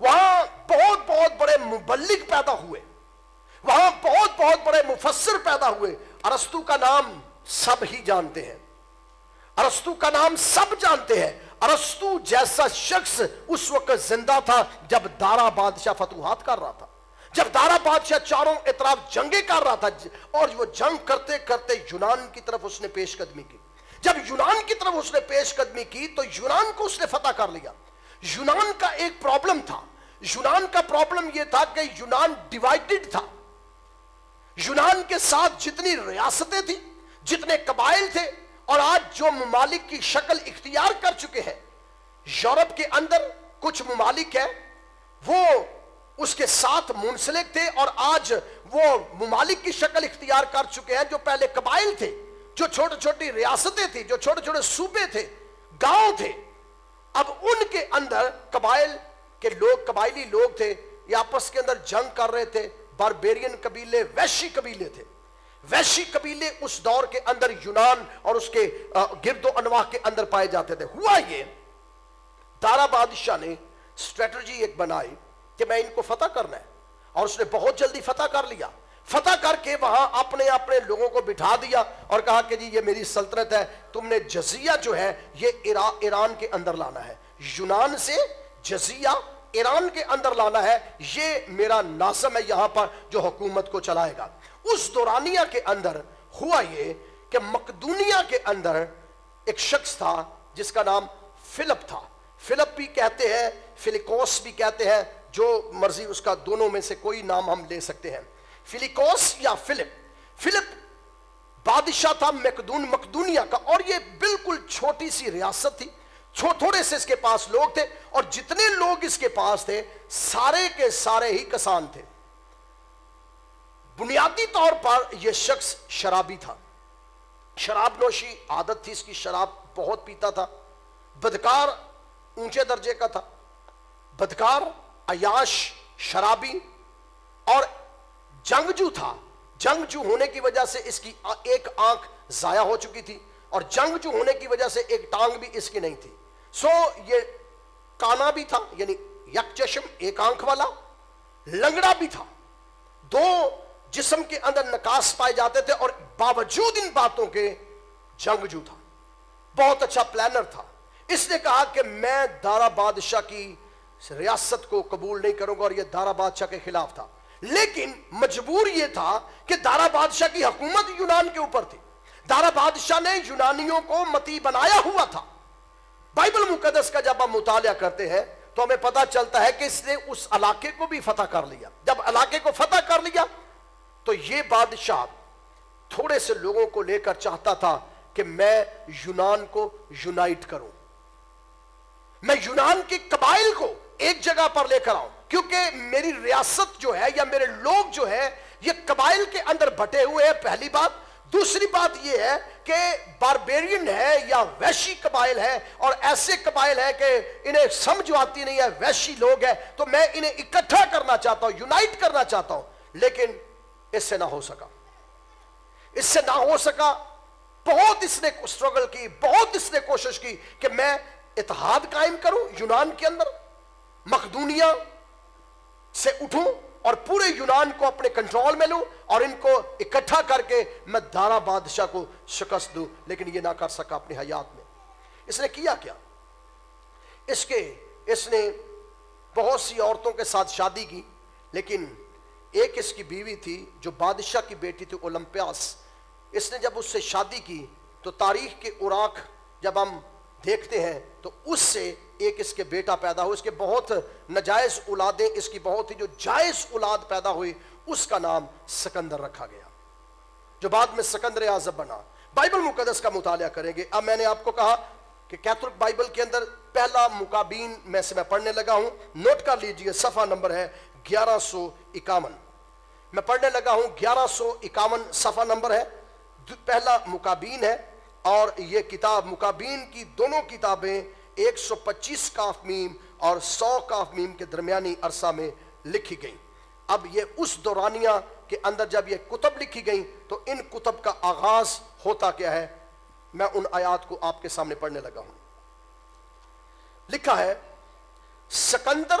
وہاں بہت بہت بڑے مبلغ پیدا ہوئے، وہاں بہت بہت بڑے مفسر پیدا ہوئے۔ ارسطو کا نام سب ہی جانتے ہیں، ارسطو کا نام سب جانتے ہیں۔ ارسطو جیسا شخص اس وقت زندہ تھا جب دارا بادشاہ فتوحات کر رہا تھا، جب دارا بادشاہ چاروں اطراف جنگیں کر رہا تھا، اور وہ جنگ کرتے کرتے یونان کی طرف اس نے پیش قدمی کی۔ جب یونان کی طرف اس نے پیش قدمی کی تو یونان کو اس نے فتح کر لیا۔ یونان کا ایک پرابلم تھا، یونان کا پرابلم یہ تھا کہ یونان ڈیوائیڈڈ تھا۔ یونان کے ساتھ جتنی ریاستیں تھیں، جتنے قبائل تھے، اور آج جو ممالک کی شکل اختیار کر چکے ہیں، یورپ کے اندر کچھ ممالک ہیں وہ اس کے ساتھ منسلک تھے، اور آج وہ ممالک کی شکل اختیار کر چکے ہیں جو پہلے قبائل تھے، جو چھوٹی چھوٹی ریاستیں تھیں، جو چھوٹے چھوٹے صوبے تھے، گاؤں تھے۔ اب ان کے اندر قبائل کے لوگ، قبائلی لوگ تھے، یہ آپس کے اندر جنگ کر رہے تھے۔ باربیرین قبیلے، وحشی قبیلے تھے۔ وحشی قبیلے اس دور کے اندر یونان اور اس کے گرد و انواع کے اندر پائے جاتے تھے۔ ہوا یہ، دارا بادشاہ نے اسٹریٹجی ایک بنائی کہ میں ان کو فتح کرنا ہے، اور اس نے بہت جلدی فتح کر لیا۔ فتح کر کے وہاں اپنے اپنے لوگوں کو بٹھا دیا اور کہا کہ جی یہ میری سلطنت ہے، تم نے جزیہ جو ہے یہ ایران کے اندر لانا ہے، یونان سے جزیہ ایران کے اندر لانا ہے، یہ میرا ناظم ہے یہاں پر جو حکومت کو چلائے گا۔ اس دورانیہ کے اندر ہوا یہ کہ مقدونیہ کے اندر ایک شخص تھا جس کا نام فلپ تھا۔ فلپ بھی کہتے ہیں، فلیکوس بھی کہتے ہیں، جو مرضی اس کا، دونوں میں سے کوئی نام ہم لے سکتے ہیں، فلیکوس یا فلپ۔ فلپ بادشاہ تھا مقدونیہ کا، اور یہ بالکل چھوٹی سی ریاست تھی، تھوڑے سے اس کے پاس لوگ تھے، اور جتنے لوگ اس کے پاس تھے سارے کے سارے ہی کسان تھے۔ بنیادی طور پر یہ شخص شرابی تھا، شراب نوشی عادت تھی اس کی، شراب بہت پیتا تھا، بدکار اونچے درجے کا تھا، بدکار، عیاش، شرابی، اور جنگجو تھا۔ جنگجو ہونے کی وجہ سے اس کی ایک آنکھ ضائع ہو چکی تھی، اور جنگجو ہونے کی وجہ سے ایک ٹانگ بھی اس کی نہیں تھی۔ سو یہ کانا بھی تھا، یعنی یک چشم، ایک آنکھ والا، لنگڑا بھی تھا، دو جسم کے اندر نقاص پائے جاتے تھے، اور باوجود ان باتوں کے جنگجو تھا، بہت اچھا پلانر تھا۔ اس نے کہا کہ میں دارا بادشاہ کی ریاست کو قبول نہیں کروں گا، اور یہ دارا بادشاہ کے خلاف تھا، لیکن مجبور یہ تھا کہ دارا بادشاہ کی حکومت یونان کے اوپر تھی۔ دارا بادشاہ نے یونانیوں کو متی بنایا ہوا تھا۔ بائبل مقدس کا جب ہم مطالعہ کرتے ہیں تو ہمیں پتہ چلتا ہے کہ اس نے اس علاقے کو بھی فتح کر لیا۔ جب علاقے کو فتح کر لیا تو یہ بادشاہ تھوڑے سے لوگوں کو لے کر چاہتا تھا کہ میں یونان کو یونائٹ کروں، میں یونان کے قبائل کو ایک جگہ پر لے کر آؤں، کیونکہ میری ریاست جو ہے یا میرے لوگ جو ہے یہ قبائل کے اندر بٹے ہوئے ہیں، پہلی بات۔ دوسری بات یہ ہے کہ باربیرین ہے یا وحشی قبائل ہے، اور ایسے قبائل ہیں کہ انہیں سمجھ آتی نہیں ہے، وحشی لوگ ہیں، تو میں انہیں اکٹھا کرنا چاہتا ہوں، یونائٹ کرنا چاہتا ہوں، لیکن اس سے نہ ہو سکا، اس سے نہ ہو سکا۔ بہت اس نے سٹرگل کی، بہت اس نے کوشش کی کہ میں اتحاد قائم کروں یونان کے اندر، مقدونیہ سے اٹھوں اور پورے یونان کو اپنے کنٹرول میں لوں، اور ان کو اکٹھا کر کے میں دارا بادشاہ کو شکست دوں، لیکن یہ نہ کر سکا اپنی حیات میں۔ اس نے کیا کیا؟ اس نے بہت سی عورتوں کے ساتھ شادی کی، لیکن ایک اس کی بیوی تھی جو بادشاہ کی بیٹی تھی، اولمپیاس۔ اس نے جب اس سے شادی کی تو تاریخ کے اوراق جب ہم دیکھتے ہیں تو اس سے ایک اس کے بیٹا پیدا ہوا۔ اس کے بہت ناجائز اولادیں، اس کی بہت ہی جو جائز اولاد پیدا ہوئی، اس کا نام سکندر رکھا گیا، جو بعد میں سکندر اعظم بنا۔ بائبل مقدس کا مطالعہ کریں گے۔ اب میں نے آپ کو کہا کہ کیتھولک بائبل کے اندر پہلا مکابین میں سے میں پڑھنے لگا ہوں، نوٹ کر لیجئے، صفحہ نمبر ہے 1151۔ میں پڑھنے لگا ہوں 1151 صفحہ نمبر ہے، پہلا مکابین ہے، اور یہ کتاب مکابین کی دونوں کتابیں 125 کاف میم اور 100 کاف میم کے درمیانی عرصہ میں لکھی گئیں۔ اب یہ اس دورانیہ کے اندر جب یہ کتب لکھی گئیں تو ان کتب کا آغاز ہوتا کیا ہے، میں ان آیات کو آپ کے سامنے پڑھنے لگا ہوں۔ لکھا ہے، سکندر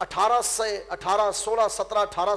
18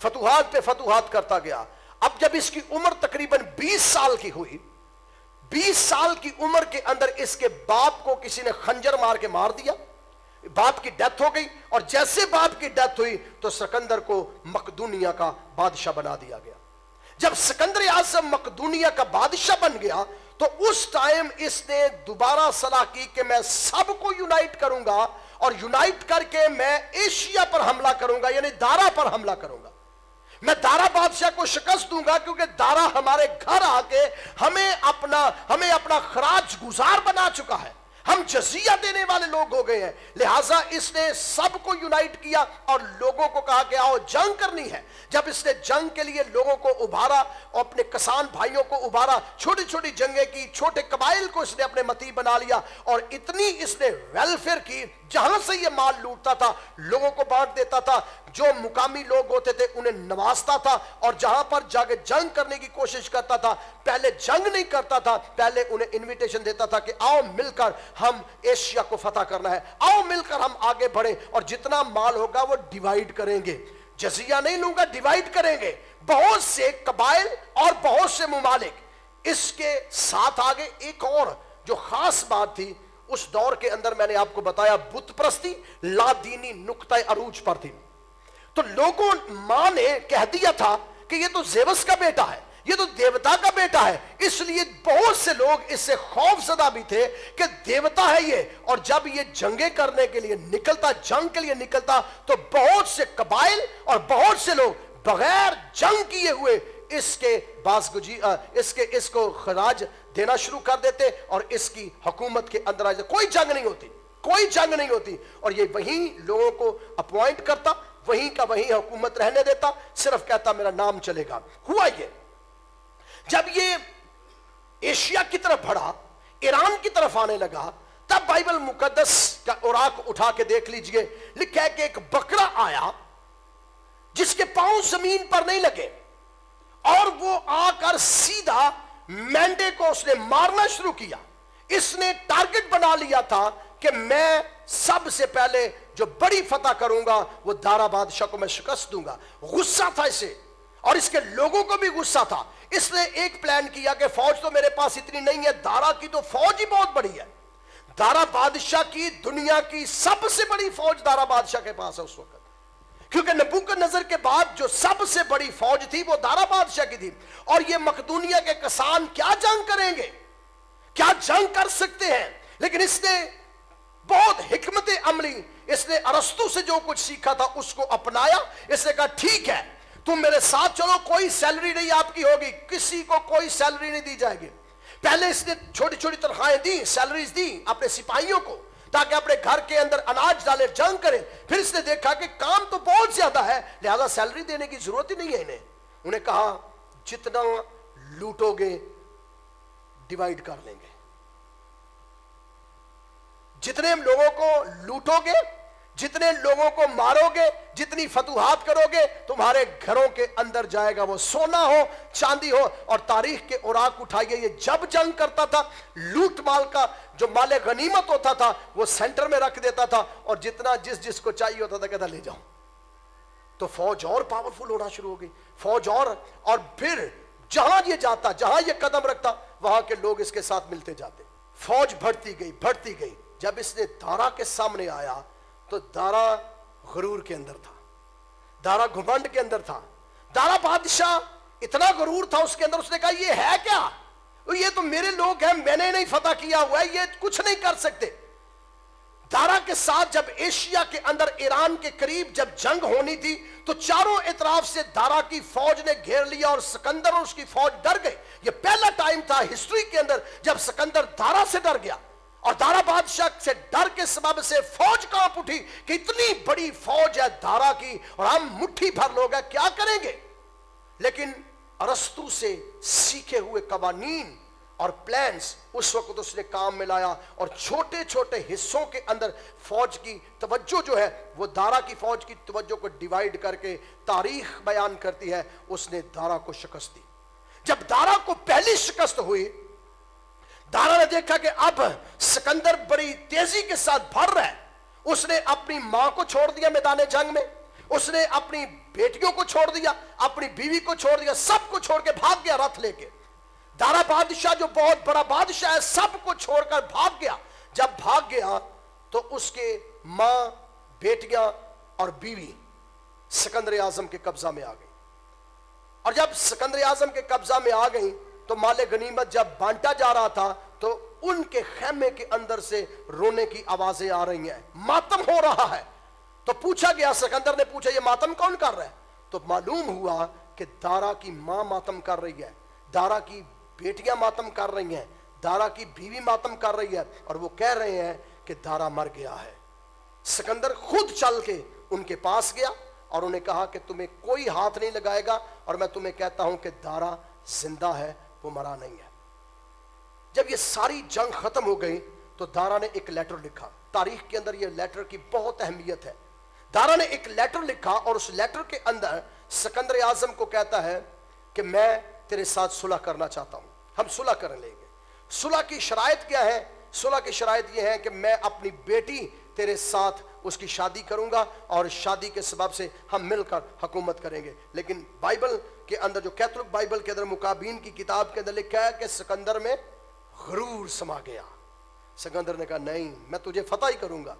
فتوحات پہ فتوحات کرتا گیا. اب جب اس کی عمر تقریباً 20 سال کی ہوئی, 20 سال کی عمر کے اندر اس کے باپ کو کسی نے خنجر مار کے مار دیا. باپ کی ڈیتھ ہو گئی, اور جیسے باپ کی ڈیتھ ہوئی تو سکندر کو مقدونیہ کا بادشاہ بنا دیا گیا. جب سکندر اعظم مقدونیہ کا بادشاہ بن گیا تو اس ٹائم اس نے دوبارہ صلاح کی کہ میں سب کو یونائٹ کروں گا, اور یونائٹ کر کے میں ایشیا پر حملہ کروں گا, یعنی دارا پر حملہ کروں گا. میں دارا بادشاہ کو شکست دوں گا, کیونکہ دارا ہمارے گھر آ کے ہمیں اپنا خراج گزار بنا چکا ہے, ہم جزیہ دینے والے لوگ ہو گئے ہیں. لہٰذا اس نے سب کو یونائٹ کیا اور لوگوں کو کہا کہ آؤ جنگ کرنی ہے. جب اس نے جنگ کے لیے لوگوں کو ابھارا اور اپنے کسان بھائیوں کو ابھارا, چھوٹی چھوٹی جنگیں کی, چھوٹے قبائل کو اس نے اپنے متی بنا لیا, اور اتنی اس نے ویلفیئر کی, جہاں سے یہ مال لوٹتا تھا لوگوں کو بانٹ دیتا تھا, جو مقامی لوگ ہوتے تھے انہیں نوازتا تھا, اور جہاں پر جا کے جنگ کرنے کی کوشش کرتا تھا پہلے جنگ نہیں کرتا تھا, پہلے انہیں انویٹیشن دیتا تھا کہ آؤ مل کر ہم ایشیا کو فتح کرنا ہے, آؤ مل کر ہم آگے بڑھیں, اور جتنا مال ہوگا وہ ڈیوائیڈ کریں گے. جزیہ نہیں لوں گا, ڈیوائیڈ کریں گے. بہت سے قبائل اور بہت سے ممالک اس کے ساتھ آگے. ایک اور جو خاص بات تھی اس دور کے اندر, میں نے آپ کو بتایا بت پرستی لا دینی نقطہ عروج پر تھی. تو لوگوں ماں نے کہہ دیا تھا کہ یہ تو زیوس کا بیٹا ہے, یہ تو دیوتا کا بیٹا ہے, اس لیے بہت سے لوگ اس سے خوف زدہ بھی تھے کہ دیوتا ہے یہ. اور جب یہ جنگیں کرنے کے لیے نکلتا, جنگ کے لیے نکلتا, تو بہت سے قبائل اور بہت سے لوگ بغیر جنگ کیے ہوئے اس کو خراج دینا شروع کر دیتے, اور اس کی حکومت کے اندر آ جاتے. کوئی جنگ نہیں ہوتی, کوئی جنگ نہیں ہوتی, اور یہ وہیں لوگوں کو اپوائنٹ کرتا, وہیں کا وہیں حکومت رہنے دیتا, صرف کہتا میرا نام چلے گا. ہوا یہ جب یہ ایشیا کی طرف بڑھا, ایران کی طرف آنے لگا, تب بائبل مقدس کا اوراق اٹھا کے دیکھ لیجئے, لکھا ہے کہ ایک بکرا آیا جس کے پاؤں زمین پر نہیں لگے, اور وہ آ کر سیدھا مینڈے کو اس نے مارنا شروع کیا. اس نے ٹارگٹ بنا لیا تھا کہ میں سب سے پہلے جو بڑی فتح کروں گا وہ دارا بادشاہ کو میں شکست دوں گا. غصہ تھا اسے, اور اس کے لوگوں کو بھی غصہ تھا. اس نے ایک پلان کیا کہ فوج تو میرے پاس اتنی نہیں ہے, دارا کی تو فوج ہی بہت بڑی ہے. دارا بادشاہ کی دنیا کی سب سے بڑی فوج دارا بادشاہ کے پاس ہے اس وقت, کیونکہ نبوکدنضر کے بعد جو سب سے بڑی فوج تھی وہ دارا بادشاہ کی تھی. اور یہ مقدونیہ کے کسان کیا جنگ کریں گے, کیا جنگ کر سکتے ہیں؟ لیکن اس نے بہت حکمت عملی, اس نے ارسطو سے جو کچھ سیکھا تھا اس کو اپنایا. اس نے کہا ٹھیک ہے تم میرے ساتھ چلو, کوئی سیلری نہیں آپ کی ہوگی, کسی کو کوئی سیلری نہیں دی جائے گی. پہلے اس نے چھوٹی چھوٹی تنخواہیں دی, سیلریز دی اپنے سپاہیوں کو, تاکہ اپنے گھر کے اندر اناج ڈالے, جنگ کریں. پھر اس نے دیکھا کہ کام تو بہت زیادہ ہے, لہذا سیلری دینے کی ضرورت ہی نہیں ہے انہیں. انہیں کہا جتنا لوٹو گے ڈیوائیڈ کر لیں گے, جتنے لوگوں کو لوٹو گے, جتنے لوگوں کو مارو گے, جتنی فتوحات کرو گے, تمہارے گھروں کے اندر جائے گا, وہ سونا ہو چاندی ہو. اور تاریخ کے اوراق اٹھائیے, یہ جب جنگ کرتا تھا لوٹ مال کا جو مال غنیمت ہوتا تھا وہ سینٹر میں رکھ دیتا تھا, اور جتنا جس کو چاہیے ہوتا تھا کہتا لے جاؤ. تو فوج اور پاورفل ہونا شروع ہو گئی, فوج اور پھر جہاں یہ جاتا, جہاں یہ قدم رکھتا, وہاں کے لوگ اس کے ساتھ ملتے جاتے. فوج بڑھتی گئی بڑھتی گئی. جب اس نے دارا کے سامنے آیا تو دارا غرور کے اندر تھا, دارا گھمنڈ کے اندر تھا. دارا بادشاہ اتنا غرور تھا اس کے اندر, اس نے کہا یہ ہے کیا, یہ تو میرے لوگ ہیں, میں نے نہیں فتح کیا ہوا ہے, یہ کچھ نہیں کر سکتے. دارا کے ساتھ جب ایشیا کے اندر ایران کے قریب جب جنگ ہونی تھی تو چاروں اطراف سے دارا کی فوج نے گھیر لیا, اور سکندر اور اس کی فوج ڈر گئے. یہ پہلا ٹائم تھا ہسٹری کے اندر جب سکندر دارا سے ڈر گیا, اور دارا بادشاہ سے ڈر کے سبب سے فوج کانپ اٹھی کہ اتنی بڑی فوج ہے دارا کی, اور ہم مٹھی بھر لوگ ہیں, کیا کریں گے. لیکن ارسطو سے سیکھے ہوئے قوانین اور پلانز اس وقت اس نے کام میں لایا, اور چھوٹے چھوٹے حصوں کے اندر فوج کی توجہ جو ہے وہ دارا کی فوج کی توجہ کو ڈیوائیڈ کر کے تاریخ بیان کرتی ہے اس نے دارا کو شکست دی. جب دارا کو پہلی شکست ہوئی, دارا نے دیکھا کہ اب سکندر بڑی تیزی کے ساتھ بڑھ رہا ہے. اس نے اپنی ماں کو چھوڑ دیا میدان جنگ میں, اس نے اپنی بیٹیوں کو چھوڑ دیا, اپنی بیوی کو چھوڑ دیا, سب کو چھوڑ کے بھاگ گیا رتھ لے کے. دارا بادشاہ جو بہت بڑا بادشاہ ہے, سب کو چھوڑ کر بھاگ گیا. جب بھاگ گیا تو اس کے ماں, بیٹیاں اور بیوی سکندر اعظم کے قبضہ میں آ گئی. اور جب سکندر اعظم کے قبضہ میں آ گئی تو مال غنیمت جب بانٹا جا رہا تھا تو ان کے خیمے کے اندر سے رونے کی آوازیں آ رہی ہیں, ماتم ہو رہا ہے. تو پوچھا گیا, سکندر نے پوچھا یہ ماتم کون کر رہا ہے؟ تو معلوم ہوا کہ دارا کی ماں ماتم کر رہی ہے, دارا کی بیٹیاں ماتم کر رہی ہیں, دارا کی بیوی ماتم کر رہی ہے, اور وہ کہہ رہے ہیں کہ دارا مر گیا ہے. سکندر خود چل کے ان کے پاس گیا اور انہیں کہا کہ تمہیں کوئی ہاتھ نہیں لگائے گا, اور میں تمہیں کہتا ہوں کہ دارا زندہ ہے, وہ مرا نہیں ہے. جب یہ ساری جنگ ختم ہو گئی تو دارا نے ایک لیٹر لکھا. تاریخ کے اندر یہ لیٹر کی بہت اہمیت ہے. دارا نے ایک لیٹر لکھا اور اس لیٹر کے اندر سکندر اعظم کو کہتا ہے کہ میں تیرے ساتھ صلح کرنا چاہتا ہوں, ہم صلح کر لیں گے. صلح کی شرائط کیا ہے؟ صلح کی شرائط یہ ہے کہ میں اپنی بیٹی تیرے ساتھ اس کی شادی کروں گا اور شادی کے سبب سے ہم مل کر حکومت کریں گے. لیکن بائبل کے اندر, جو کیتھولک بائبل کے اندر مکابین کی کتاب کے اندر لکھا ہے کہ سکندر میں غرور سما گیا. سکندر نے کہا نہیں, میں تجھے فتح ہی کروں گا,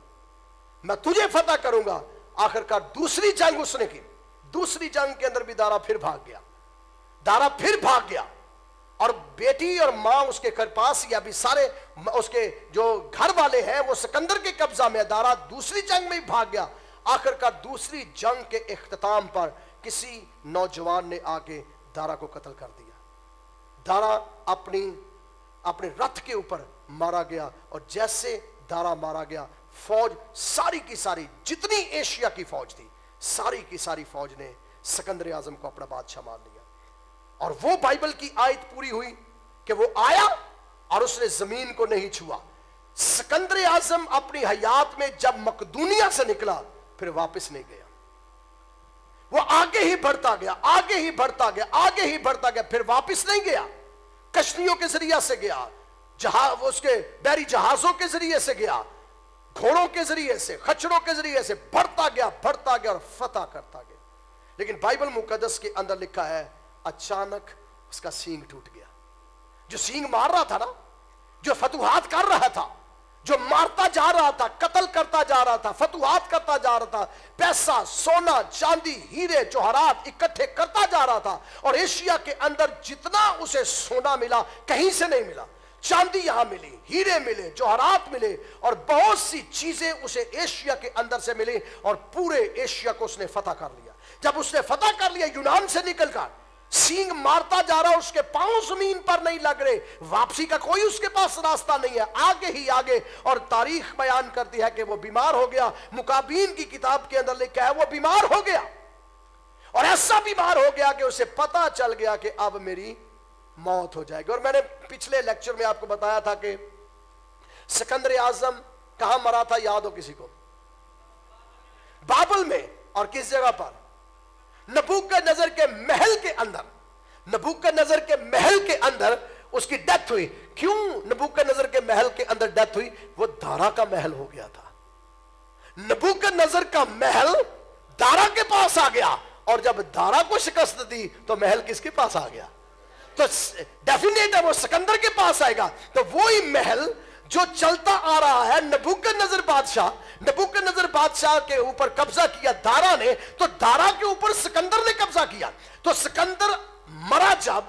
میں تجھے فتح کروں گا. آخر کار دوسری جنگ اس نے کی. دوسری جنگ کے اندر بھی دارا پھر بھاگ گیا. دارا پھر بھاگ گیا اور بیٹی اور ماں اس کے پاس ہی, ابھی سارے اس کے جو گھر والے ہیں وہ سکندر کے قبضہ میں. دارا دوسری جنگ میں ہی بھاگ گیا. آخر کار دوسری جنگ کے اختتام پر کسی نوجوان نے آ کے دارا کو قتل کر دیا. دارا اپنے رتھ کے اوپر مارا گیا, اور جیسے دارا مارا گیا فوج ساری کی ساری, جتنی ایشیا کی فوج تھی, ساری کی ساری فوج نے سکندر اعظم کو اپنا بادشاہ مان لیا. اور وہ بائبل کی آیت پوری ہوئی کہ وہ آیا اور اس نے زمین کو نہیں چھوا. سکندر اعظم اپنی حیات میں جب مقدونیہ سے نکلا پھر واپس نہیں گیا. وہ آگے ہی بڑھتا گیا, آگے ہی بڑھتا گیا, آگے ہی بڑھتا گیا, پھر واپس نہیں گیا. کشتیوں کے ذریعے سے گیا, وہ اس کے بحری جہازوں کے ذریعے سے گیا, گھوڑوں کے ذریعے سے, خچروں کے ذریعے سے بڑھتا گیا اور فتح کرتا گیا. لیکن بائبل مقدس کے اندر لکھا ہے اچانک اس کا سینگ ٹوٹ گیا. جو سینگ مار رہا تھا نا, جو فتوحات کر رہا تھا, جو مارتا جا رہا تھا, قتل کرتا جا رہا تھا, فتوحات کرتا جا رہا تھا, پیسہ, سونا, چاندی, ہیرے جوہرات اکٹھے کرتا جا رہا تھا, اور ایشیا کے اندر جتنا اسے سونا ملا کہیں سے نہیں ملا, چاندی یہاں ملی, ہیرے ملے, جوہرات ملے, اور بہت سی چیزیں اسے ایشیا کے اندر سے ملی, اور پورے ایشیا کو اس نے فتح کر لیا. جب اس نے فتح کر لیا, یونان سے نکل کر سینگ مارتا جا رہا, اس کے پاؤں زمین پر نہیں لگ رہے, واپسی کا کوئی اس کے پاس راستہ نہیں ہے, آگے ہی آگے. اور تاریخ بیان کرتی ہے کہ وہ بیمار ہو گیا. مکابین کی کتاب کے اندر لکھا ہے وہ بیمار ہو گیا, اور ایسا بیمار ہو گیا کہ اسے پتا چل گیا کہ اب میری موت ہو جائے گی. اور میں نے پچھلے لیکچر میں آپ کو بتایا تھا کہ سکندر اعظم کہاں مرا تھا, یاد ہو کسی کو؟ بابل میں. اور کس جگہ پر؟ نبوکدنضر کے محل کے اندر. نبوکدنضر کے محل کے اندر اس کی ڈیتھ ہوئی. کیوں نبوکدنضر کے محل کے اندر ڈیتھ ہوئی؟ وہ دارا کا محل ہو گیا تھا. نبوکدنضر کا محل دارا کے پاس آ گیا, اور جب دارا کو شکست دی تو محل کس کے پاس آ گیا؟ تو ڈیفینیٹ ہے وہ سکندر کے پاس آئے گا. تو وہی محل جو چلتا آ رہا ہے, نبوکدنضر بادشاہ کے اوپر قبضہ کیا دارا نے, تو دارا کے اوپر سکندر نے قبضہ کیا. تو سکندر مرا جب,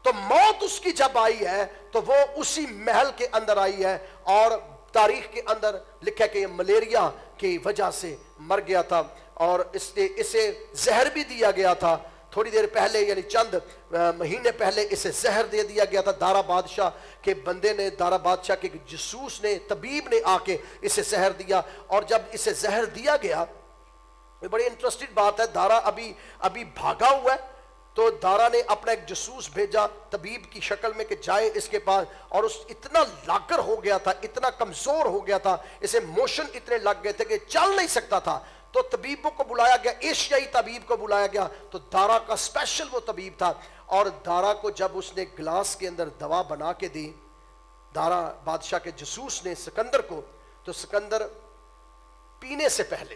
تو موت اس کی جب آئی ہے تو وہ اسی محل کے اندر آئی ہے. اور تاریخ کے اندر لکھا ہے کہ یہ ملیریا کی وجہ سے مر گیا تھا, اور اسے زہر بھی دیا گیا تھا. تھوڑی دیر پہلے, یعنی چند مہینے پہلے اسے زہر دے دیا گیا تھا. دارا بادشاہ کے بندے نے, دارا بادشاہ کے جسوس نے, طبیب نے آ کے اسے زہر دیا. اور جب اسے زہر دیا گیا, یہ بڑی انٹرسٹنگ بات ہے, دارا ابھی بھاگا ہوا ہے, تو دارا نے اپنا ایک جسوس بھیجا طبیب کی شکل میں کہ جائے اس کے پاس. اور اس اتنا لاکر ہو گیا تھا, اتنا کمزور ہو گیا تھا, اسے موشن اتنے لگ گئے تھے کہ چل نہیں سکتا تھا. تو طبیبوں کو بلایا گیا, ایشیائی طبیب کو بلایا گیا. تو دارا کا اسپیشل وہ طبیب تھا, اور دارا کو جب اس نے گلاس کے اندر دوا بنا کے دی, دارا بادشاہ کے جسوس نے سکندر کو, تو سکندر پینے سے پہلے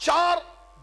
4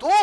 2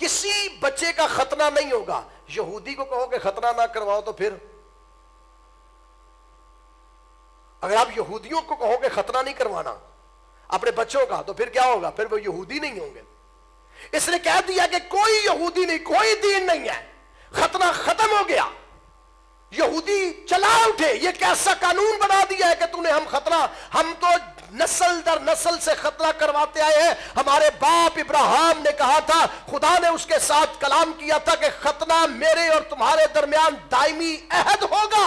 کسی بچے کا ختنہ نہیں ہوگا. یہودی کو کہو کہ ختنہ نہ کرواؤ تو پھر اگر آپ یہودیوں کو کہو کہ ختنہ نہیں کروانا اپنے بچوں کا تو پھر کیا ہوگا؟ پھر وہ یہودی نہیں ہوں گے. اس نے کہہ دیا کہ کوئی یہودی نہیں, کوئی دین نہیں ہے, ختنہ ختم ہو گیا. یہودی چلا اٹھے, یہ کیسا قانون بنا دیا ہے کہ تو نے ہم تو نسل در نسل سے ختنہ کرواتے آئے ہیں. ہمارے باپ ابراہیم نے کہا تھا, خدا نے اس کے ساتھ کلام کیا تھا کہ ختنہ میرے اور تمہارے درمیان دائمی عہد ہوگا.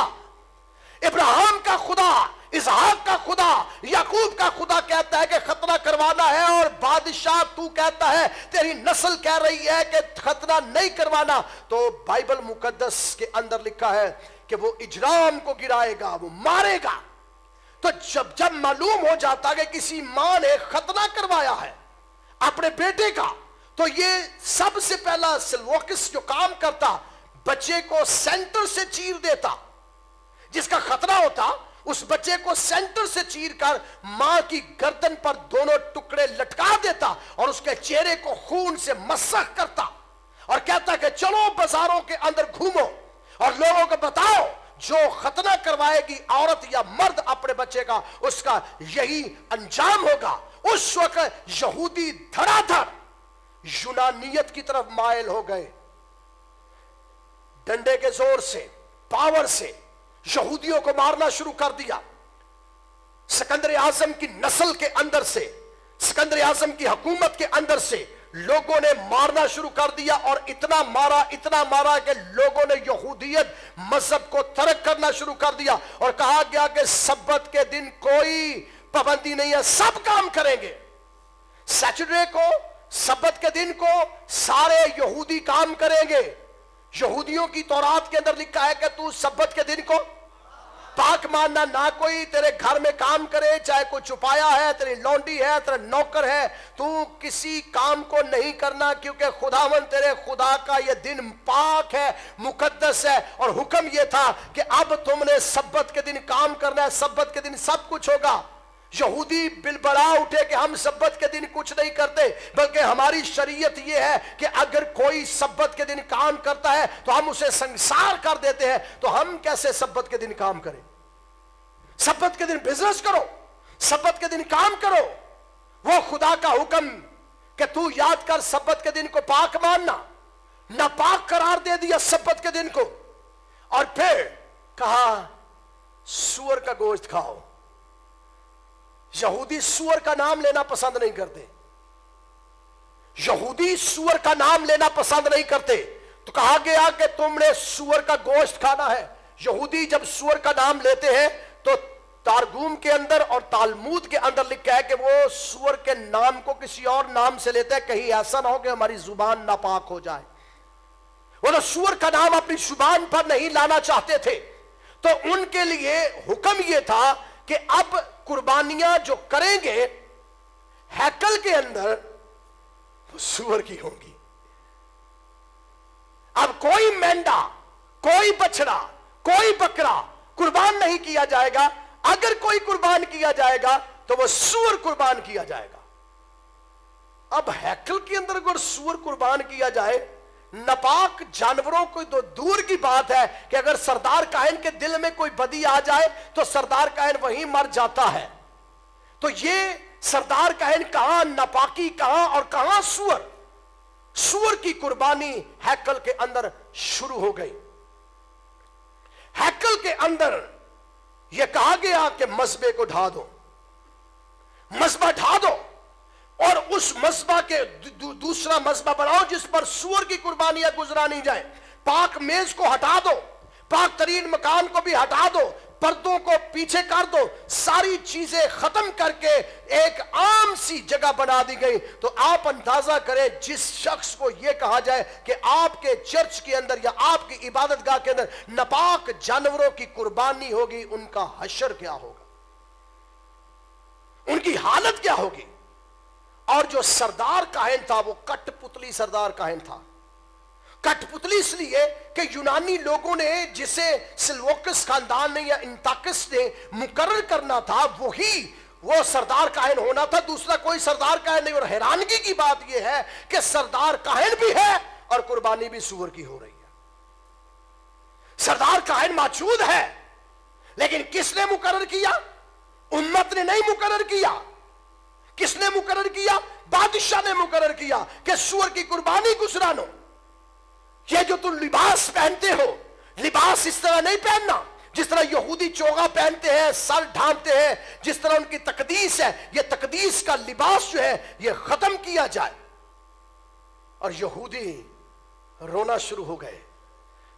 ابراہیم کا خدا, اسحاق کا خدا, یعقوب کا خدا کہتا ہے کہ ختنہ کروانا ہے, اور بادشاہ تو کہتا ہے, تیری نسل کہہ رہی ہے کہ ختنہ نہیں کروانا. تو بائبل مقدس کے اندر لکھا ہے کہ وہ اجرام کو گرائے گا, وہ مارے گا. تو جب معلوم ہو جاتا کہ کسی ماں نے ختنہ کروایا ہے اپنے بیٹے کا, تو یہ سب سے پہلا سلوکس جو کام کرتا, بچے کو سینٹر سے چیر دیتا. جس کا خطرہ ہوتا اس بچے کو سینٹر سے چیر کر ماں کی گردن پر دونوں ٹکڑے لٹکا دیتا اور اس کے چہرے کو خون سے مسح کرتا اور کہتا کہ چلو بازاروں کے اندر گھومو اور لوگوں کو بتاؤ جو ختنہ کروائے گی عورت یا مرد اپنے بچے کا, اس کا یہی انجام ہوگا. اس وقت یہودی دھڑا دھڑ یونانیت کی طرف مائل ہو گئے. ڈنڈے کے زور سے, پاور سے یہودیوں کو مارنا شروع کر دیا. سکندر اعظم کی نسل کے اندر سے, سکندر اعظم کی حکومت کے اندر سے لوگوں نے مارنا شروع کر دیا, اور اتنا مارا کہ لوگوں نے یہودیت مذہب کو ترک کرنا شروع کر دیا. اور کہا گیا کہ سبت کے دن کوئی پابندی نہیں ہے, سب کام کریں گے. سیٹرڈے کو, سبت کے دن کو سارے یہودی کام کریں گے. یہودیوں کی تورات کے اندر لکھا ہے کہ تو سبت کے دن کو پاک ماننا, نہ کوئی تیرے گھر میں کام کرے, چاہے کوئی چھپایا ہے, تیری لونڈی ہے, تیرا نوکر ہے, تو کسی کام کو نہیں کرنا, کیونکہ خداوند تیرے خدا کا یہ دن پاک ہے, مقدس ہے. اور حکم یہ تھا کہ اب تم نے سبت کے دن کام کرنا ہے, سبت کے دن سب کچھ ہوگا. یہودی بلبلا اٹھے کہ ہم سبت کے دن کچھ نہیں کرتے, بلکہ ہماری شریعت یہ ہے کہ اگر کوئی سبت کے دن کام کرتا ہے تو ہم اسے سنسار کر دیتے ہیں. تو ہم کیسے سبت کے دن کام کریں؟ سبت کے دن بزنس کرو, سبت کے دن کام کرو. وہ خدا کا حکم کہ تو یاد کر سبت کے دن کو پاک ماننا, ناپاک قرار دے دیا سبت کے دن کو. اور پھر کہا سور کا گوشت کھاؤ. یہودی سور کا نام لینا پسند نہیں کرتے, یہودی سور کا نام لینا پسند نہیں کرتے. تو کہا گیا کہ تم نے سور کا گوشت کھانا ہے. یہودی جب سور کا نام لیتے ہیں تو تارگوم کے اندر اور تالمود کے اندر لکھا ہے کہ وہ سور کے نام کو کسی اور نام سے لیتے ہیں, کہیں ایسا نہ ہو کہ ہماری زبان ناپاک ہو جائے. وہ تو سور کا نام اپنی زبان پر نہیں لانا چاہتے تھے. تو ان کے لیے حکم یہ تھا کہ اب قربانیاں جو کریں گے ہیکل کے اندر وہ سور کی ہوں گی. اب کوئی مینڈا, کوئی بچڑا, کوئی بکرا قربان نہیں کیا جائے گا. اگر کوئی قربان کیا جائے گا تو وہ سور قربان کیا جائے گا. اب ہیکل کے اندر اگر سور قربان کیا جائے, ناپاک جانوروں کو تو دور کی بات ہے کہ اگر سردار کاہن کے دل میں کوئی بدی آ جائے تو سردار کاہن وہیں مر جاتا ہے. تو یہ سردار کاہن کہاں, ناپاکی کہاں, اور کہاں سور. سور کی قربانی ہیکل کے اندر شروع ہو گئی. ہیکل کے اندر یہ کہا گیا کہ مذبے کو ڈھا دو, مذبح ڈھا دو, اور اس مذبح کے دوسرا مذبح بناؤ جس پر سور کی قربانیاں گزرانی جائیں. پاک میز کو ہٹا دو, پاک ترین مکان کو بھی ہٹا دو, پردوں کو پیچھے کر دو, ساری چیزیں ختم کر کے ایک عام سی جگہ بنا دی گئی. تو آپ اندازہ کریں جس شخص کو یہ کہا جائے کہ آپ کے چرچ کے اندر یا آپ کی عبادت گاہ کے اندر ناپاک جانوروں کی قربانی ہوگی, ان کا حشر کیا ہوگا, ان کی حالت کیا ہوگی. اور جو سردار کاہن تھا وہ کٹ پتلی سردار کاہن تھا. کٹ پتلی اس لیے کہ یونانی لوگوں نے جسے سلوکس خاندان نے یا انتاکس نے مقرر کرنا تھا وہی وہ سردار کاہن ہونا تھا, دوسرا کوئی سردار کاہن نہیں. اور حیرانگی کی بات یہ ہے کہ سردار کاہن بھی ہے اور قربانی بھی سور کی ہو رہی ہے. سردار کاہن موجود ہے, لیکن کس نے مقرر کیا؟ امت نے نہیں مقرر کیا. کس نے مقرر کیا؟ بادشاہ نے مقرر کیا کہ سور کی قربانی گزرانو. یہ جو تم لباس پہنتے ہو, لباس اس طرح نہیں پہننا جس طرح یہودی چوغا پہنتے ہیں, سر ڈھانپتے ہیں, جس طرح ان کی تقدیس ہے. یہ تقدیس کا لباس جو ہے یہ ختم کیا جائے. اور یہودی رونا شروع ہو گئے.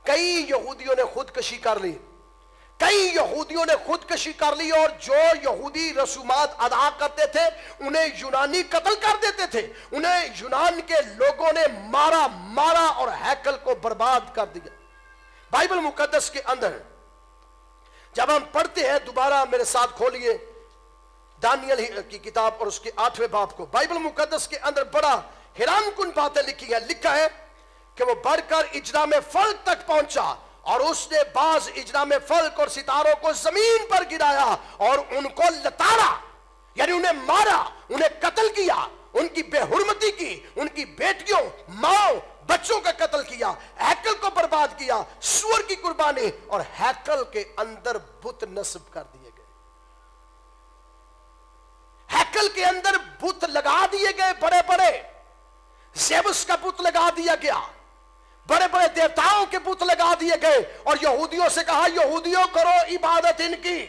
کئی یہودیوں نے خودکشی کر لی, کئی یہودیوں نے خودکشی کر لی, اور جو یہودی رسومات ادا کرتے تھے انہیں یونانی قتل کر دیتے تھے. انہیں یونان کے لوگوں نے مارا اور ہیکل کو برباد کر دیا. بائبل مقدس کے اندر جب ہم پڑھتے ہیں, دوبارہ میرے ساتھ کھولیے دانیل کی کتاب اور اس کے 8ویں باب کو. بائبل مقدس کے اندر بڑا حیران کن باتیں لکھی ہیں. لکھا ہے کہ وہ بڑھ کر اجرام فلک تک پہنچا, اور اس نے بعض اجرام فلک اور ستاروں کو زمین پر گرایا اور ان کو لتاڑا, یعنی انہیں مارا, انہیں قتل کیا, ان کی بے حرمتی کی, ان کی بیٹیوں, ماں, بچوں کا قتل کیا, ہیکل کو برباد کیا, سور کی قربانی, اور ہیکل کے اندر بت نصب کر دیے گئے. ہیکل کے اندر بت لگا دیے گئے, بڑے بڑے زیبس کا بت لگا دیا گیا, بڑے بڑے دیوتاؤں کے بت لگا دیے گئے. اور یہودیوں سے کہا, یہودیوں کرو عبادت ان کی.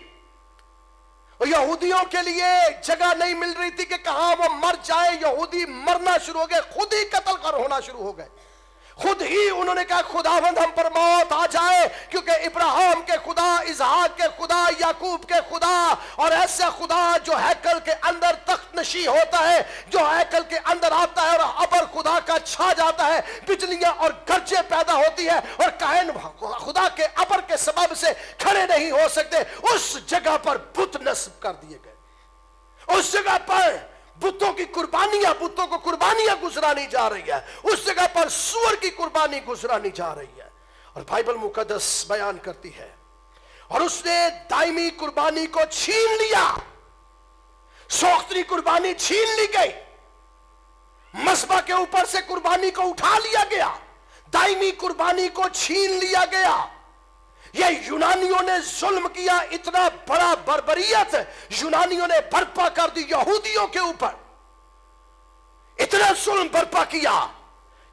اور یہودیوں کے لیے جگہ نہیں مل رہی تھی کہ کہاں وہ مر جائے. یہودی مرنا شروع ہو گئے, خود ہی قتل کر ہونا شروع ہو گئے. خود ہی انہوں نے کہا خداوند ہم پر موت آ جائے, کیونکہ ابراہیم کے خدا, اسحاق کے خدا, یعقوب کے خدا, اور ایسا خدا جو ہیکل کے اندر تخت نشین ہوتا ہے, جو ہیکل کے اندر آتا ہے اور ابر خدا کا چھا جاتا ہے, بجلیاں اور گرجیں پیدا ہوتی ہے, اور کاہن خدا کے ابر کے سبب سے کھڑے نہیں ہو سکتے. اس جگہ پر بت نصب کر دیے گئے. اس جگہ پر بتوں کی قربانیاں, بتوں کو قربانیاں گزرانی جا رہی ہے. اس جگہ پر سور کی قربانی گزرانی جا رہی ہے. اور بائبل مقدس بیان کرتی ہے, اور اس نے دائمی قربانی کو چھین لیا. سوختری قربانی چھین لی گئی, مذبح کے اوپر سے قربانی کو اٹھا لیا گیا, دائمی قربانی کو چھین لیا گیا. یہ یونانیوں نے ظلم کیا, اتنا بڑا بربریت یونانیوں نے برپا کر دی یہودیوں کے اوپر. اتنا ظلم برپا کیا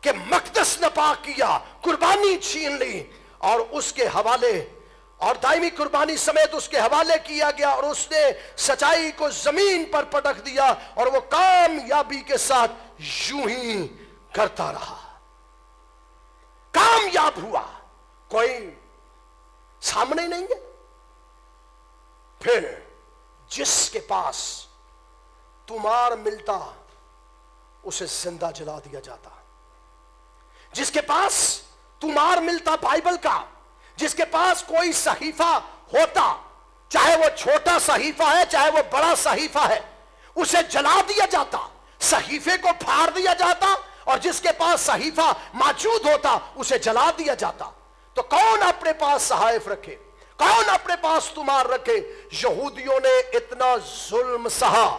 کہ مقدس ناپاک کیا, قربانی چھین لی, اور اس کے حوالے, اور دائمی قربانی سمیت اس کے حوالے کیا گیا, اور اس نے سچائی کو زمین پر پٹک دیا, اور وہ کامیابی کے ساتھ یوں ہی کرتا رہا. کامیاب ہوا, کوئی سامنے نہیں ہے. پھر جس کے پاس تمہار ملتا اسے زندہ جلا دیا جاتا. جس کے پاس تمہار ملتا بائبل کا, جس کے پاس کوئی صحیفہ ہوتا, چاہے وہ چھوٹا صحیفہ ہے چاہے وہ بڑا صحیفہ ہے, اسے جلا دیا جاتا, صحیفے کو پھاڑ دیا جاتا, اور جس کے پاس صحیفہ موجود ہوتا اسے جلا دیا جاتا. تو کون اپنے پاس صحائف رکھے, کون اپنے پاس تمہار رکھے؟ یہودیوں نے اتنا ظلم سہا,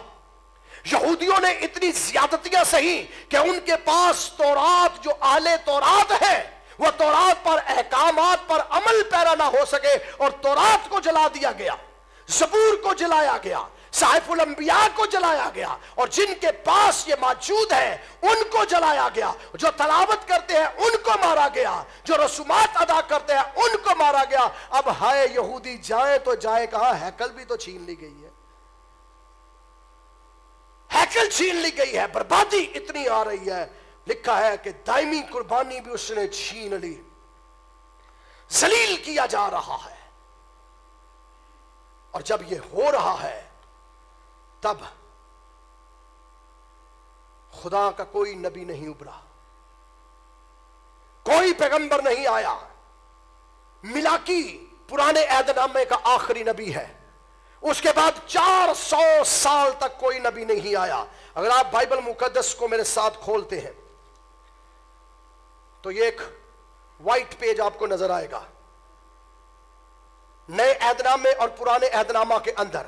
یہودیوں نے اتنی زیادتیاں سہی کہ ان کے پاس تورات, جو اہل تورات ہے, وہ تورات پر احکامات پر عمل پیرا نہ ہو سکے, اور تورات کو جلا دیا گیا, زبور کو جلایا گیا, صحائف الانبیاء کو جلایا گیا, اور جن کے پاس یہ موجود ہے ان کو جلایا گیا. جو تلاوت کرتے ہیں ان کو مارا گیا, جو رسومات ادا کرتے ہیں ان کو مارا گیا. اب ہائے یہودی جائے تو جائے کہاں, ہیکل بھی تو چھین لی گئی ہے, ہیکل چھین لی گئی ہے, بربادی اتنی آ رہی ہے. لکھا ہے کہ دائمی قربانی بھی اس نے چھین لی, ذلیل کیا جا رہا ہے. اور جب یہ ہو رہا ہے تب خدا کا کوئی نبی نہیں ابھرا, کوئی پیغمبر نہیں آیا. ملاکی پرانے عہد نامے کا آخری نبی ہے, اس کے بعد 400 سال تک کوئی نبی نہیں آیا. اگر آپ بائبل مقدس کو میرے ساتھ کھولتے ہیں تو یہ ایک وائٹ پیج آپ کو نظر آئے گا. نئے عہد نامے اور پرانے عہد نامہ کے اندر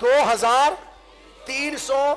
2300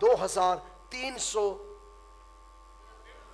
2300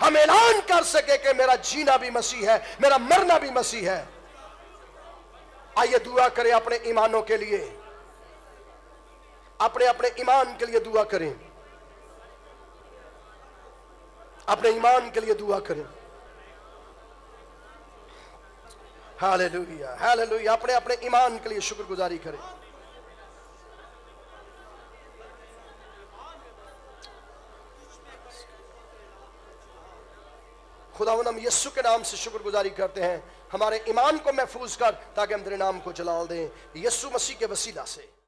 ہم اعلان کر سکے کہ میرا جینا بھی مسیح ہے، میرا مرنا بھی مسیح ہے۔ آئیے دعا کریں اپنے ایمانوں کے لیے، اپنے ایمان کے لیے دعا کریں، اپنے ایمان کے لیے دعا کریں۔ ہاللویہ ہاللویہ، اپنے ایمان کے لیے شکر گزاری کریں۔ خداوند ہم یسوع کے نام سے شکر گزاری کرتے ہیں، ہمارے ایمان کو محفوظ کر تاکہ ہم تیرے نام کو جلال دیں، یسوع مسیح کے وسیلہ سے۔